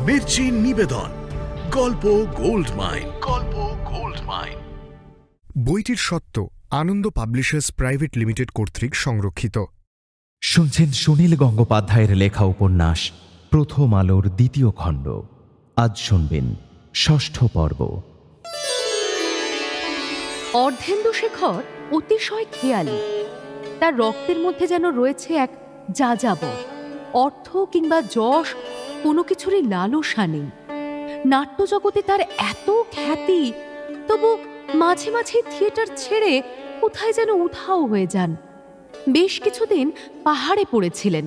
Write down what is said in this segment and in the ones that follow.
মির্চি নিবেদন গল্প gold mine. বইটির সত্ত্ব আনন্দ পাবলিশার্স প্রাইভেট লিমিটেড কর্তৃক সংরক্ষিত। শুনছেন সুনীল গঙ্গোপাধ্যায়ের লেখা উপন্যাস প্রথম আলোর দ্বিতীয় খণ্ড। আজ শুনবেন ষষ্ঠ পর্ব। অর্ধেন্দুশেখর অতিশয় খেয়ালি। তার রক্তের মধ্যে যেন রয়েছে এক যাযাবর। অর্থ কিংবা যশ কোনো কিছুরই লালসা নেই। নাট্যজগতে তার এত খ্যাতি, তবু মাঝে মাঝে থিয়েটার ছেড়ে কোথায় যেন উধাও হয়ে যান। বেশ কিছুদিন পাহাড়ে পড়েছিলেন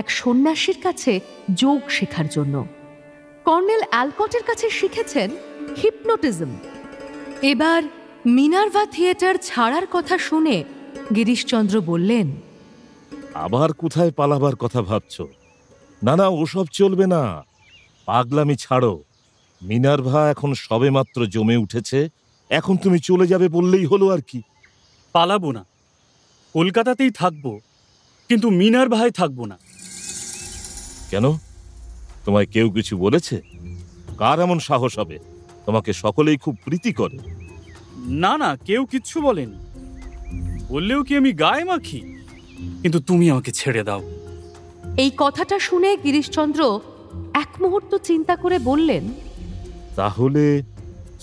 এক সন্ন্যাসীর কাছে যোগ শেখার জন্য। কর্নেল অ্যালকটের কাছে শিখেছেন হিপনোটিজম। এবার মিনার্ভা থিয়েটার ছাড়ার কথা শুনে গিরিশচন্দ্র বললেন, আবার কোথায় পালাবার কথা ভাবছ? না না, ওসব চলবে না, পাগলামি ছাড়ো। মিনার্ভা এখন সবেমাত্র জমে উঠেছে, এখন তুমি চলে যাবে বললেই হলো আর কি। পালাবো না, কলকাতাতেই থাকবো, কিন্তু মিনার্ভায় থাকবো না। কেন? তোমায় কেউ কিছু বলেছে? কার এমন সাহস হবে? তোমাকে সকলেই খুব প্রীতি করে। না না, কেউ কিচ্ছু বলেনি। বললেও কি আমি গায়ে মাখি? কিন্তু তুমি আমাকে ছেড়ে দাও। এই কথাটা শুনে গিরিশচন্দ্র এক মুহূর্ত চিন্তা করে বললেন, তাহলে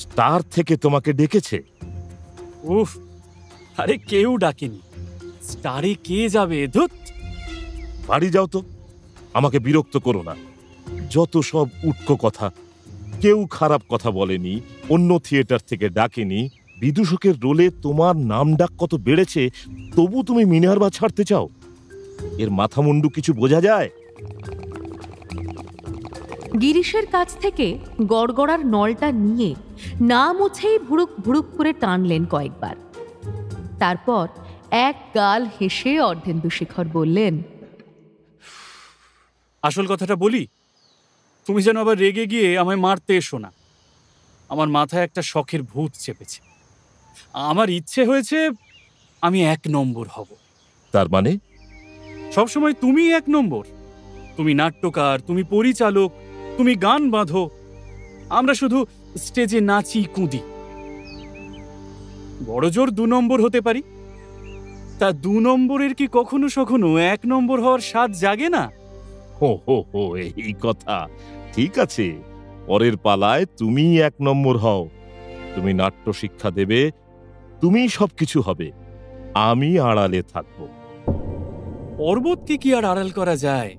স্টার থেকে তোমাকে ডেকেছে? উফ, আরে কেউ ডাকেনি। স্টারে কে যাবে? ধুত! বাড়ি যাও তো, আমাকে বিরক্ত করো না। যত সব উটকো কথা। কেউ খারাপ কথা বলেনি, অন্য থিয়েটার থেকে ডাকেনি। বিদূষকের রোলে তোমার নাম ডাক কত বেড়েছে, তবু তুমি মিনার্ভা ছাড়তে চাও? এর মাথা মুন্ডু কিছু বোঝা যায়? গিরিশের কাছ থেকে গড়গড়ার নলটা নিয়ে না মুছেই ভুড়ুক ভুড়ুক করে টানলেন কয়েকবার। তারপর এক গাল হেসে অর্ধেন্দুশেখর বললেন, আসল কথাটা বলি, তুমি যেন আবার রেগে গিয়ে আমায় মারতে এসো না। আমার মাথায় একটা শখের ভূত চেপেছে। আমার ইচ্ছে হয়েছে আমি 1 নম্বর হব। তার মানে? সবসময় তুমি 1 নম্বর। তুমি নাট্যকার, তুমি পরিচালক, তুমি গান বাঁধো, আমরা শুধু স্টেজে নাচি কুঁদি। বড় জোর 2 নম্বর হতে পারি। তা 2 নম্বরের কি কখনো সখনো 1 নম্বর হওয়ার স্বাদ জাগে না? হো হো হো, এই কথা। ঠিক আছে, পরের পালায় তুমি 1 নম্বর হও। তুমি নাট্য শিক্ষা দেবে, তুমি সবকিছু হবে, আমি আড়ালে থাকব। পর্বতকে কি আর আড়াল করা যায়?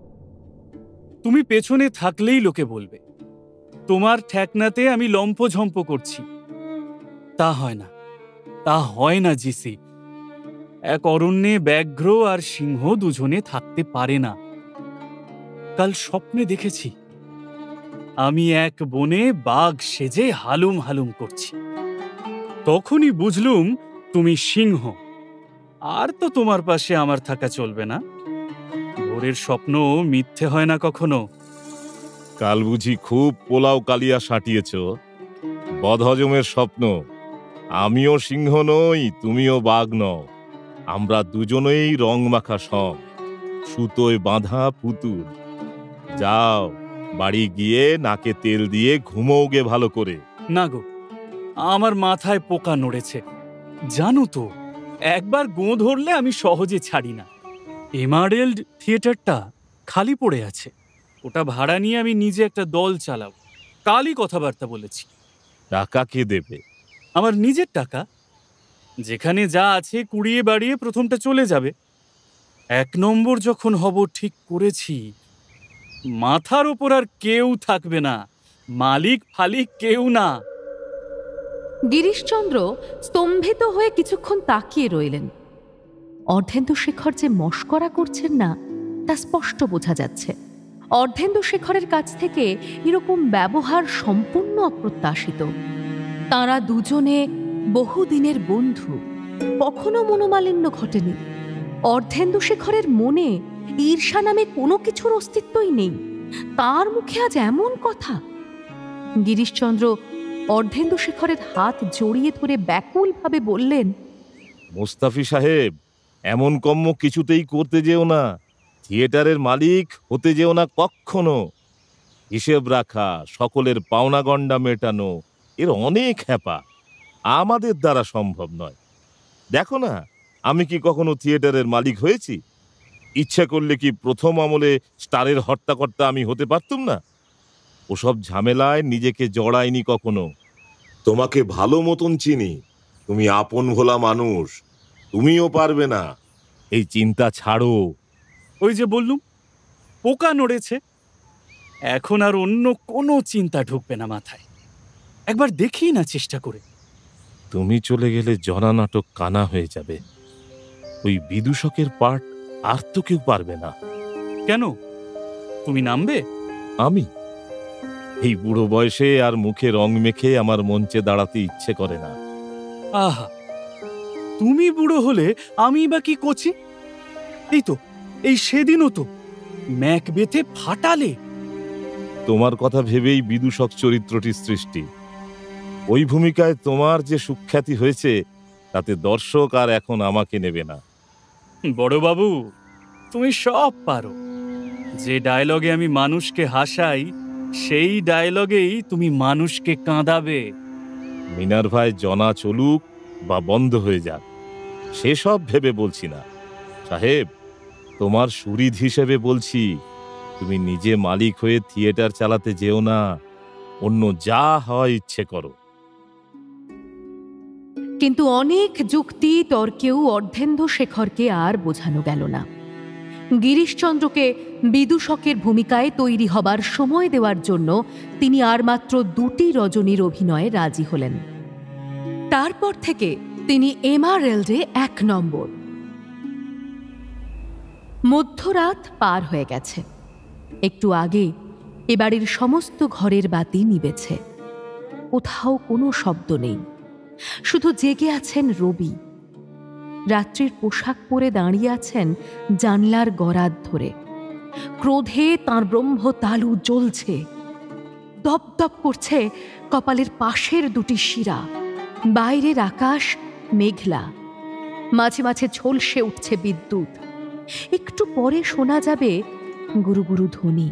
তুমি পেছনে থাকলেই লোকে বলবে তোমার ঠেকনাতে আমি লম্ফঝম্প করছি। তা হয় না, তা হয় না জিসি। এক অরণ্যে ব্যাঘ্র আর সিংহ দুজনে থাকতে পারে না। কাল স্বপ্নে দেখেছি আমি এক বনে বাঘ সেজে হালুম হালুম করছি। তখনই বুঝলুম তুমি সিংহ। আর তো তোমার পাশে আমার থাকা চলবে না। ভোরের স্বপ্ন মিথ্যে হয় না কখনো। কাল বুঝি খুব পোলাও কালিয়া সাটিয়েছ? বদহজমের স্বপ্ন। আমিও সিংহ নই, তুমিও বাঘ নও। আমরা দুজনেই রং মাখা সং, সুতোয় বাঁধা পুতুল। যাও, বাড়ি গিয়ে নাকে তেল দিয়ে ঘুমোগে ভালো করে। না গো, আমার মাথায় পোকা নড়েছে। জানো তো, একবার গোঁ ধরলে আমি সহজে ছাড়ি না। এমারেল্ড থিয়েটারটা খালি পড়ে আছে। ওটা ভাড়া নিয়ে আমি নিজে একটা দল চালাবো। কালই কথাবার্তা বলেছি। টাকা কে দেবে? আমার নিজের টাকা। যেখানে যা আছে কুড়িয়ে বাড়িয়ে প্রথমটা চলে যাবে। 1 নম্বর যখন হব ঠিক করেছি, মাথার ওপর আর কেউ থাকবে না, মালিক ফালিক কেউ না। গিরিশচন্দ্র স্তম্ভিত হয়ে কিছুক্ষণ তাকিয়ে রইলেন। অর্ধেন্দুশেখর যে মশকরা করছেন না তা স্পষ্ট বোঝা যাচ্ছে। অর্ধেন্দুশেখরের কাছ থেকে এরকম ব্যবহার সম্পূর্ণ অপ্রত্যাশিত। তাঁরা দুজনে বহুদিনের বন্ধু, কখনো মনোমালিন্য ঘটেনি। অর্ধেন্দুশেখরের মনে ঈর্ষা নামে কোনো কিছুর অস্তিত্বই নেই। তার মুখে আজ এমন কথা! গিরিশচন্দ্র অর্ধেন্দুশেখরের হাত জড়িয়ে ধরে ব্যাকুলভাবে বললেন, মোস্তাফি সাহেব, এমন কর্ম কিছুতেই করতে যেও না। থিয়েটারের মালিক হতে যেও না কখনো। হিসেব রাখা, সকলের পাওনা গণ্ডা মেটানো, এর অনেক হ্যাপা আমাদের দ্বারা সম্ভব নয়। দেখো না, আমি কি কখনো থিয়েটারের মালিক হয়েছি? ইচ্ছে করলে কি প্রথম আমলে স্টারের হর্তাকর্তা আমি হতে পারতুম না? ওসব ঝামেলায় নিজেকে জড়াইনি কখনো। তোমাকে ভালো মতন চিনি, তুমি আপন ভোলা মানুষ, তুমিও পারবে না। এই চিন্তা ছাড়ো। ওই যে বললুম, পোকা নড়েছে, এখন আর অন্য কোনো চিন্তা ঢুকবে না মাথায়। একবার দেখি না চেষ্টা করে। তুমি চলে গেলে জনা নাটক কানা হয়ে যাবে। ওই বিদূষকের পার্ট আর তো কেউ পারবে না। কেন, তুমি নামবে? আমি এই বুড়ো বয়সে আর মুখে রং মেখে আমার মঞ্চে দাঁড়াতে ইচ্ছে করে না। আহা, তুমি বুড়ো হলে আমি বা কি কচি? এই তো, এই সেদিনও তো ম্যাক বেথে ফাটালে। তোমার কথা ভেবেই বিদূষক চরিত্রটির সৃষ্টি। ওই ভূমিকায় তোমার যে সুখ্যাতি হয়েছে, তাতে দর্শক আর এখন আমাকে নেবে না। বড়বাবু, তুমি সব পারো। যে ডায়লগে আমি মানুষকে হাসাই, সেই ডায়লগেই তুমি মানুষকে কাঁদাবে। মিনার্ভায় জনা চলুক বা বন্ধ হয়ে যাক, সেসব ভেবে বলছি না সাহেব, তোমার সুরিদ হিসেবে বলছি। তুমি নিজে মালিক হয়ে থিয়েটার চালাতে যেও না, অন্য যা হয় ইচ্ছে করো। কিন্তু অনেক যুক্তি তর্কেও অর্ধেন্দু শেখরকে আর বোঝানো গেল না। গিরিশচন্দ্রকে বিদূষকের ভূমিকায় তৈরি হবার সময় দেওয়ার জন্য তিনি আর মাত্র 2টি রজনীর অভিনয়ে রাজি হলেন। তারপর থেকে তিনি এমারেল্ডে 1 নম্বর। মধ্যরাত পার হয়ে গেছে। একটু আগে এ বাড়ির সমস্ত ঘরের বাতি নিবেছে। কোথাও কোনো শব্দ নেই, শুধু জেগে আছেন রবি। রাত্রির পোশাক পরে দাঁড়িয়ে আছেন জানলার গরাদ ধরে। ক্রোধে তাঁর ব্রহ্ম তালু জ্বলছে, দপদপ করছে কপালের পাশের 2টি শিরা। বাইরের আকাশ মেঘলা, মাঝে মাঝে ঝলসে উঠছে বিদ্যুৎ। একটু পরে শোনা যাবে গুরু গুরু ধ্বনি।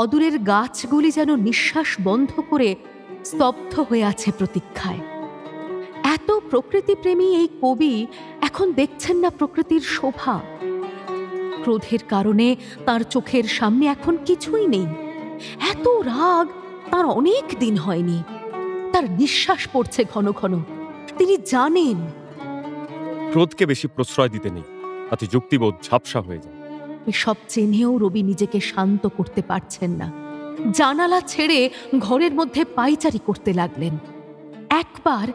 অদূরের গাছগুলি যেন নিঃশ্বাস বন্ধ করে স্তব্ধ হয়ে আছে প্রতীক্ষায়। এত প্রকৃতিপ্রেমী এই কবি এখন দেখছেন না প্রকৃতির শোভা। ক্রোধের কারণে তার চোখের সামনে এখন কিছুই নেই। এত রাগ তার অনেক দিন হয়নি। তার নিঃশ্বাস পড়ছে ঘন ঘন। তিনি জানেন ক্রোধকে বেশি প্রশ্রয় দিতে নেই, তাতে যুক্তিবোধ ঝাপসা হয়ে যায়। এসব চেনেও রবি নিজেকে শান্ত করতে পারছেন না। জানালা ছেড়ে ঘরের মধ্যে পায়চারি করতে লাগলেন। একবার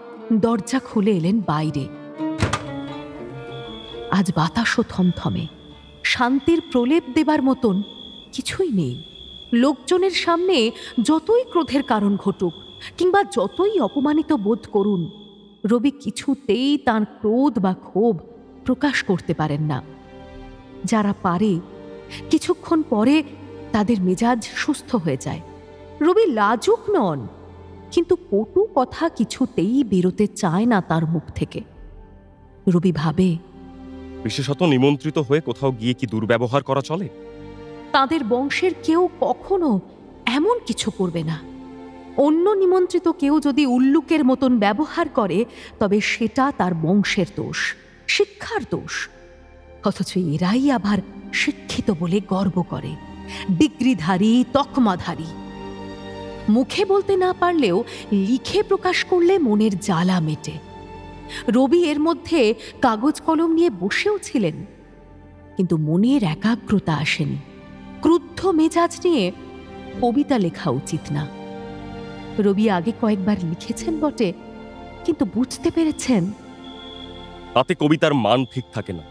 দরজা খুলে এলেন বাইরে। আজ বাতাসও থমথমে, শান্তির প্রলেপ দেবার মতন কিছুই নেই। লোকজনের সামনে যতই ক্রোধের কারণ ঘটুক কিংবা যতই অপমানিত বোধ করুন, রবি কিছুতেই তাঁর ক্রোধ বা ক্ষোভ প্রকাশ করতে পারেন না। যারা পারে, কিছুক্ষণ পরে তাদের মেজাজ সুস্থ হয়ে যায়। রবি লাজুক নন, কিন্তু কটু কথা কিছুতেই বেরোতে চায় না তার মুখ থেকে। রবি ভাবে, বিশেষত নিমন্ত্রিত হয়ে কোথাও গিয়ে কি দুর্ব্যবহার করা চলে? তাদের বংশের কেউ কখনো এমন কিছু করবে না। অন্য নিমন্ত্রিত কেউ যদি উল্লুকের মতন ব্যবহার করে, তবে সেটা তার বংশের দোষ, শিক্ষার দোষ। অথচ এরাই আবার শিক্ষিত বলে গর্ব করে, ডিগ্রিধারী, তকমাধারী। মুখে বলতে না পারলেও লিখে প্রকাশ করলে মনের জ্বালা মেটে। রবি এর মধ্যে কাগজ কলম নিয়ে বসেও ছিলেন, কিন্তু মনের একাগ্রতা আসেনি। ক্রুদ্ধ মেজাজ নিয়ে কবিতা লেখা উচিত না। রবি আগে কয়েকবার লিখেছেন বটে, কিন্তু বুঝতে পেরেছেন তাতে কবিতার মান ঠিক থাকে না।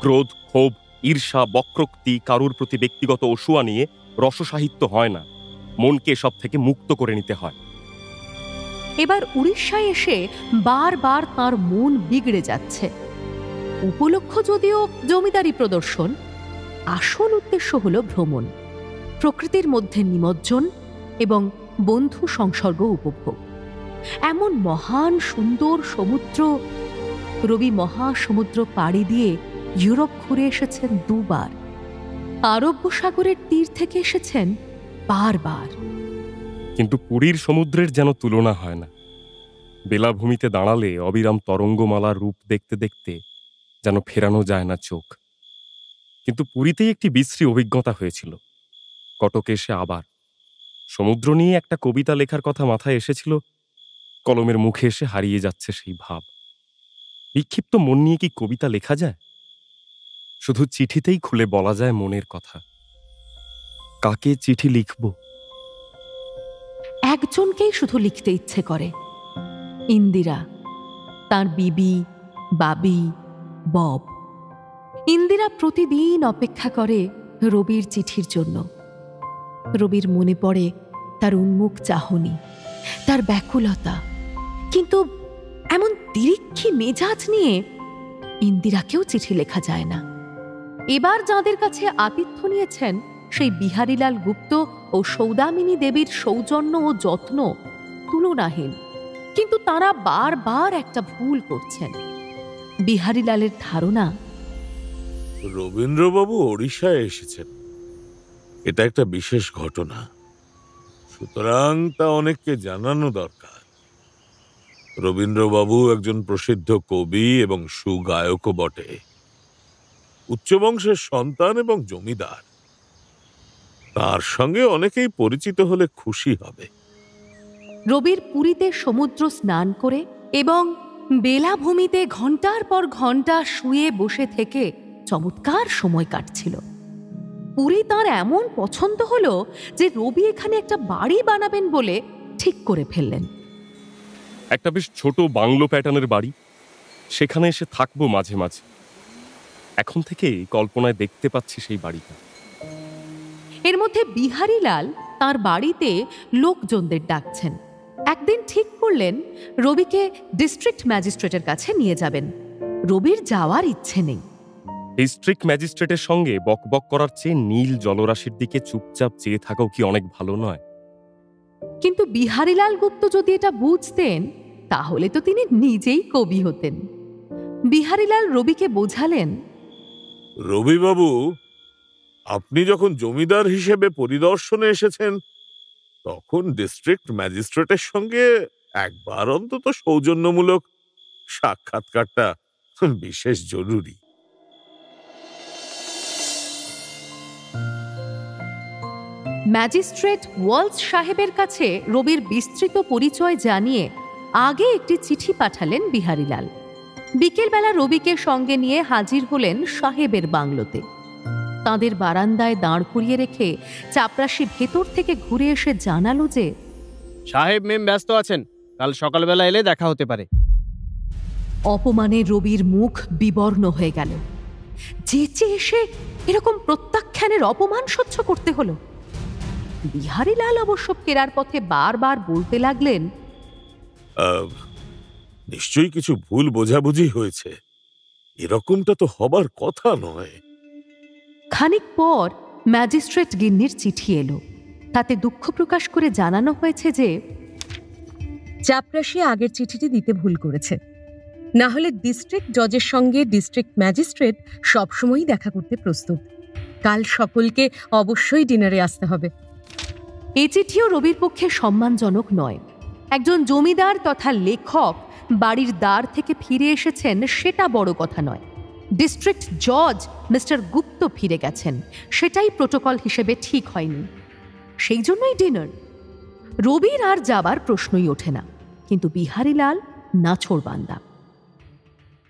ক্রোধ, ক্ষোভ, ঈর্ষা, বক্রোক্তি, কারুর প্রতি ব্যক্তিগত অসূয়া নিয়ে রসসাহিত্য হয় না। মনকে সব থেকে মুক্ত করে নিতে হয়। এবার উড়িষ্যায় এসে বারবার তার মন বিগড়ে যাচ্ছে। উপলক্ষ যদিও জমিদারি প্রদর্শন, আসল উদ্দেশ্য হল ভ্রমণ, প্রকৃতির মধ্যে নিমজ্জন এবং বন্ধু সংসর্গ উপভোগ। এমন মহান সুন্দর সমুদ্র, রবি মহাসমুদ্র পাড়ি দিয়ে ইউরোপ ঘুরে এসেছেন 2 বার। আরব্য সাগরের তীর থেকে এসেছেন বারবার। কিন্তু পুরীর সমুদ্রের যেন তুলনা হয় না। বেলাভূমিতে দাঁড়ালে অবিরাম তরঙ্গমালার রূপ দেখতে দেখতে যেন ফেরানো যায় না চোখ। কিন্তু পুরীতেই একটি বিশ্রী অভিজ্ঞতা হয়েছিল। কটকে এসে আবার সমুদ্র নিয়ে একটা কবিতা লেখার কথা মাথায় এসেছিল, কলমের মুখে এসে হারিয়ে যাচ্ছে সেই ভাব। বিক্ষিপ্ত মন নিয়ে কি কবিতা লেখা যায়? শুধু চিঠিতেই খুলে বলা যায় মনের কথা। কাকে চিঠি লিখব? একজনকেই শুধু লিখতে ইচ্ছে করে, ইন্দিরা, তার বিবি, বাবি, বব। ইন্দিরা প্রতিদিন অপেক্ষা করে রবির চিঠির জন্য। রবির মনে পড়ে তার উন্মুখ চাহনি, তার ব্যাকুলতা। কিন্তু এমন তিরিক্ষি মেজাজ নিয়ে ইন্দিরাকেও চিঠি লেখা যায় না। এবার যাঁদের কাছে আতিথ্য নিয়েছেন সেই বিহারীলাল গুপ্ত ও সৌদামিনী দেবীর সৌজন্য ও যত্ন তুলনাহীন। কিন্তু তারা বারবার একটা ভুল করছেন। বিহারীলালের ধারণা, রবীন্দ্রবাবু ওড়িশায় এসেছেন, এটা একটা বিশেষ ঘটনা, সুতরাং তা অনেককে জানানো দরকার। রবীন্দ্রবাবু একজন প্রসিদ্ধ কবি এবং সুগায়কও বটে, উচ্চবংশের সন্তান এবং জমিদার। তার সঙ্গে অনেকেই পরিচিত হলে খুশি হবে। রবির পুরীতে সমুদ্র স্নান করে এবং বেলাভূমিতে ঘন্টার পর ঘন্টা শুয়ে বসে থেকে চমৎকার সময় কাটছিল। পুরী তাঁর এমন পছন্দ হলো যে রবি এখানে একটা বাড়ি বানাবেন বলে ঠিক করে ফেললেন। একটা বেশ ছোট বাংলো প্যাটার্নের বাড়ি, সেখানে এসে থাকবো মাঝে মাঝে। এখন থেকেই কল্পনায় দেখতে পাচ্ছি সেই বাড়িটা। এর মধ্যে বিহারীলাল তার বাড়িতে লোকজনদের ডাকছেন। একদিন ঠিক করলেন রবিকে ডিস্ট্রিক্ট ম্যাজিস্ট্রেটের কাছে নিয়ে যাবেন। রবির যাওয়ার ইচ্ছে নেই। ডিস্ট্রিক্ট ম্যাজিস্ট্রেটের সঙ্গে বকবক করার চেয়ে নীল জলরাশির দিকে চুপচাপ চেয়ে থাকাও কি অনেক ভালো নয়? কিন্তু বিহারীলাল গুপ্ত যদি এটা বুঝতেন তাহলে তো তিনি নিজেই কবি হতেন। বিহারীলাল রবিকে বোঝালেন, রবিবাবু, আপনি যখন জমিদার হিসেবে পরিদর্শনে এসেছেন তখন ডিস্ট্রিক্ট ম্যাজিস্ট্রেটের সঙ্গে একবার অন্তত সৌজন্যমূলক সাক্ষাৎকারটা বিশেষ জরুরি। ম্যাজিস্ট্রেট ওয়ালস সাহেবের কাছে রবির বিস্তৃত পরিচয় জানিয়ে আগে একটি চিঠি পাঠালেন বিহারীলাল। বিকেলবেলা রবিকে সঙ্গে নিয়ে হাজির হলেন সাহেবের বাংলোতে। তাঁদের বারান্দায় দাঁড় করিয়ে রেখে চাপরাশি ভেতর থেকে ঘুরে এসে জানালো যে সাহেব মেম ব্যস্ত আছেন, কাল সকালবেলা এলে দেখা হতে পারে। অপমানে রবির মুখ বিবর্ণ হয়ে গেল। যেচে এসে এরকম প্রত্যাখ্যানের অপমান সহ্য করতে হলো। বিহারীলাল অবশ্য ফেরার পথে বারবার বলতে লাগলেন, নিশ্চয়ই কিছু ভুল বোঝাবুঝি হয়েছে, এরকমটা তো হবার কথা নয়। খানিক পর ম্যাজিস্ট্রেট গিন্নির চিঠি এলো। তাতে দুঃখ প্রকাশ করে জানানো হয়েছে যে চাপরাশি আগের চিঠিটি দিতে ভুল করেছে, না হলে ডিস্ট্রিক্ট জজের সঙ্গে ডিস্ট্রিক্ট ম্যাজিস্ট্রেট সবসময়ই দেখা করতে প্রস্তুত। কাল সকলকে অবশ্যই ডিনারে আসতে হবে। এই চিঠিও রবির পক্ষে সম্মানজনক নয়। একজন জমিদার তথা লেখক বাড়ির দ্বার থেকে ফিরে এসেছেন সেটা বড় কথা নয়, ডিস্ট্রিক্ট জজ মিস্টার গুপ্ত ফিরে গেছেন সেটাই প্রোটোকল হিসেবে ঠিক হয়নি। সেই জন্যই ডিনার। রবির আর যাবার প্রশ্নই ওঠে না। কিন্তু বিহারীলাল নাছোড়বান্দা।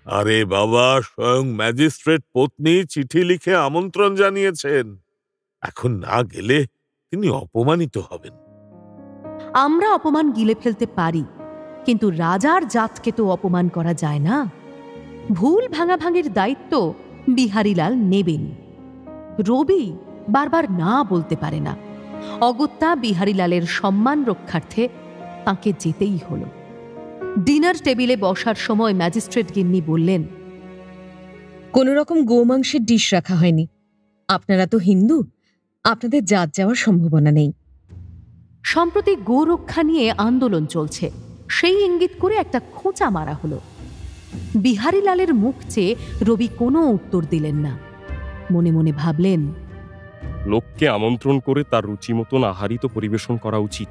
আরে বাবা, স্বয়ং ম্যাজিস্ট্রেট পত্নী চিঠি লিখে আমন্ত্রণ জানিয়েছেন, এখন না গেলে তিনি অপমানিত হবেন। আমরা অপমান গিলে ফেলতে পারি, কিন্তু রাজার জাতকে তো অপমান করা যায় না। ভুল ভাঙাভাঙির দায়িত্ব বিহারীলাল নেবেন। রবি বারবার না বলতে পারে না। অগত্যা বিহারীলালের সম্মান রক্ষার্থে তাকে যেতেই হলো। ডিনার টেবিলে বসার সময় ম্যাজিস্ট্রেট গিন্নি বললেন, কোনো রকম গোমাংসের ডিশ রাখা হয়নি। আপনারা তো হিন্দু, আপনাদের জাত যাওয়ার সম্ভাবনা নেই। সম্প্রতি গোরক্ষা নিয়ে আন্দোলন চলছে, সেই ইঙ্গিত করে একটা খোঁচা মারা হলো। বিহারীলালের মুখ চেয়ে রবি কোনো উত্তর দিলেন না। মনে মনে ভাবলেন, লোককে আমন্ত্রণ করে তার রুচি মতন আহারই তো পরিবেশন করা উচিত।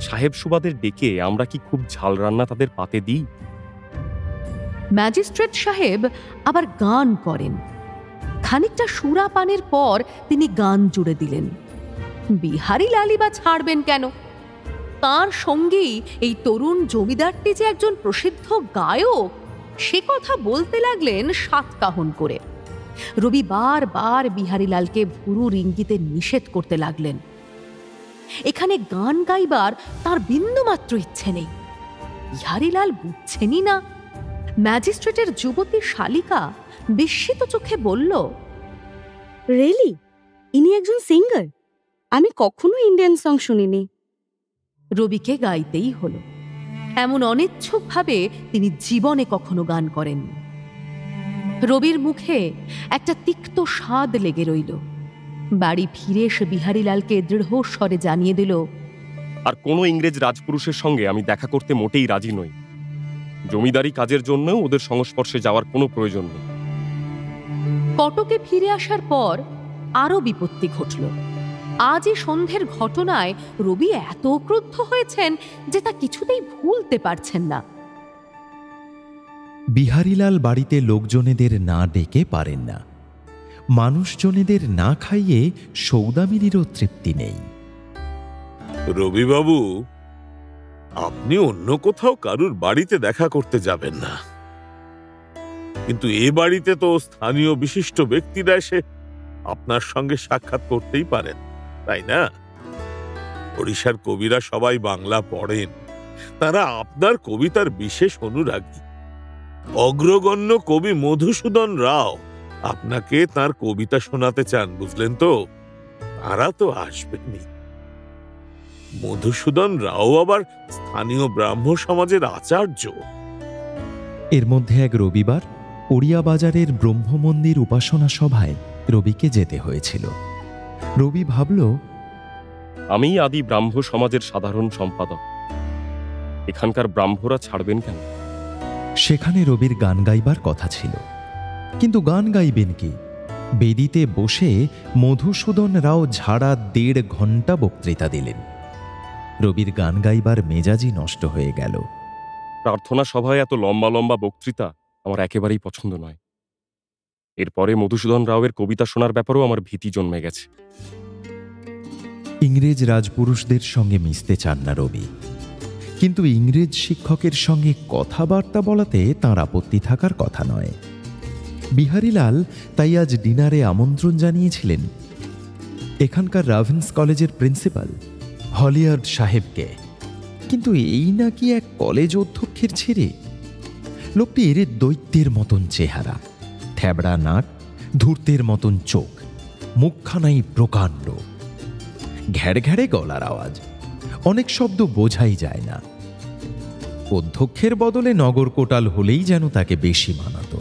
সাহেব সুবাদের ডেকে আমরা কি খুব ঝাল রান্না তাদের পাতে দিই? ম্যাজিস্ট্রেট সাহেব আবার গান করেন। খানিকটা সুরাপানের পর তিনি গান জুড়ে দিলেন। বিহারী লালই বা ছাড়বেন কেন? তার সঙ্গেই এই তরুণ জমিদারটি যে একজন প্রসিদ্ধ গায়ক, সে কথা বলতে লাগলেন সাতকাহন করে। রবি বারবার বিহারীলালকে ভুরুর ইঙ্গিতে নিষেধ করতে লাগলেন। এখানে গান গাইবার তার বিন্দুমাত্র ইচ্ছে নেই। বিহারীলাল বুঝছেনই না। ম্যাজিস্ট্রেটের যুবতী শালিকা বিস্মিত চোখে বলল, রিয়েলি ইনি একজন সিঙ্গার? আমি কখনো ইন্ডিয়ান সং শুনিনি। রবিকে গাইতেই হলো। এমন অনিচ্ছুকভাবে তিনি জীবনে কখনো গান করেননি। রবির মুখে একটা তিক্ত স্বাদ লেগে রইল। বাড়ি ফিরে সে বিহারীলালকে দৃঢ় স্বরে জানিয়ে দিল, আর কোনো ইংরেজ রাজপুরুষের সঙ্গে আমি দেখা করতে মোটেই রাজি নই। জমিদারি কাজের জন্যও ওদের সংস্পর্শে যাওয়ার কোনো প্রয়োজন নেই। কটকে ফিরে আসার পর আরো বিপত্তি ঘটল। আজই সন্ধ্যের ঘটনায় রবি এত ক্রুদ্ধ হয়েছেন যে তা কিছুতেই ভুলতে পারছেন না। বিহারীলাল বাড়িতে লোকজনেদের না ডেকে পারেন না। মানুষজনেদের না খাইয়ে সৌদামিনীরও তৃপ্তি নেই। রবিবাবু, আপনি অন্য কোথাও কারুর বাড়িতে দেখা করতে যাবেন না, কিন্তু এ বাড়িতে তো স্থানীয় বিশিষ্ট ব্যক্তিরা এসে আপনার সঙ্গে সাক্ষাৎ করতেই পারেন, তাই না? ওড়িশার কবিরা সবাই বাংলা পড়েন, তারা আপনার কবিতার বিশেষ অনুরাগী। অগ্রগণ্য কবি মধুসূদন রাও আপনাকে তার কবিতা শোনাতে চান, বুঝলেন তো? তারা তো আসবেনই। মধুসূদন রাও আবার স্থানীয় ব্রাহ্ম সমাজের আচার্য। এর মধ্যে এক রবিবার ওড়িয়া বাজারের ব্রহ্মমন্দির উপাসনা সভায় রবিকে যেতে হয়েছিল। রবি ভাবল, আমি আদি ব্রাহ্ম সমাজের সাধারণ সম্পাদক, এখানকার ব্রাহ্মরা ছাড়বেন কেন? সেখানে রবির গান গাইবার কথা ছিল, কিন্তু গান গাইবেন কি? বেদিতে বসে মধুসূদন রাও ঝাড়া 1.5 ঘণ্টা বক্তৃতা দিলেন। রবির গান গাইবার মেজাজই নষ্ট হয়ে গেল। প্রার্থনা সভায় এত লম্বা লম্বা বক্তৃতা আমার একেবারেই পছন্দ নয়। এরপরে মধুসূদন রাওয়ের কবিতা শোনার ব্যাপারেও আমার ভীতি জন্মে গেছে। ইংরেজ রাজপুরুষদের সঙ্গে মিশতে চান না রবি, কিন্তু ইংরেজ শিক্ষকের সঙ্গে কথাবার্তা বলাতে তাঁর আপত্তি থাকার কথা নয়। বিহারীলাল তাই আজ ডিনারে আমন্ত্রণ জানিয়েছিলেন এখানকার রাভেন্স কলেজের প্রিন্সিপাল হলিয়ার্ড সাহেবকে। কিন্তু এই নাকি এক কলেজ অধ্যক্ষের ছেলে। লোকটির দৈত্যের মতন চেহারা, থ্যাবড়া নাক, ধূর্তের মতন চোখ, মুখখানাই প্রকাণ্ড, ঘ্যাড়ঘ্যাড়ে গলার আওয়াজ, অনেক শব্দ বোঝাই যায় না। অধ্যক্ষের বদলে নগর কোটাল হলেই যেন তাকে বেশি মানাত।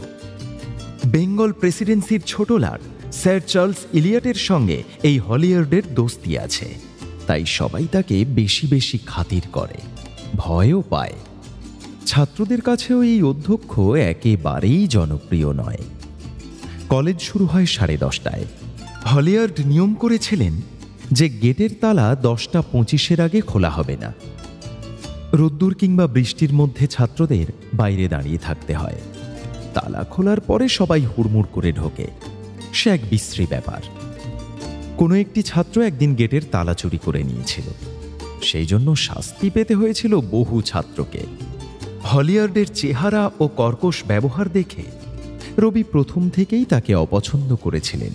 বেঙ্গল প্রেসিডেন্সির ছোট লাট স্যার চার্লস ইলিয়টের সঙ্গে এই হলিয়ার্ডের দোস্তি আছে, তাই সবাই তাকে বেশি বেশি খাতির করে, ভয়ও পায়। ছাত্রদের কাছেও এই অধ্যক্ষ একেবারেই জনপ্রিয় নয়। কলেজ শুরু হয় 10:30টায়। হলিয়ার্ড নিয়ম করেছিলেন যে গেটের তালা 10:25 আগে খোলা হবে না। রোদ্দুর কিংবা বৃষ্টির মধ্যে ছাত্রদের বাইরে দাঁড়িয়ে থাকতে হয়। তালা খোলার পরে সবাই হুড়মুড় করে ঢোকে, সে এক বিশ্রী ব্যাপার। কোনো একটি ছাত্র একদিন গেটের তালা চুরি করে নিয়েছিল, সেই জন্য শাস্তি পেতে হয়েছিল বহু ছাত্রকে। হলিয়ার্ডের চেহারা ও কর্কশ ব্যবহার দেখে রবি প্রথম থেকেই তাকে অপছন্দ করেছিলেন।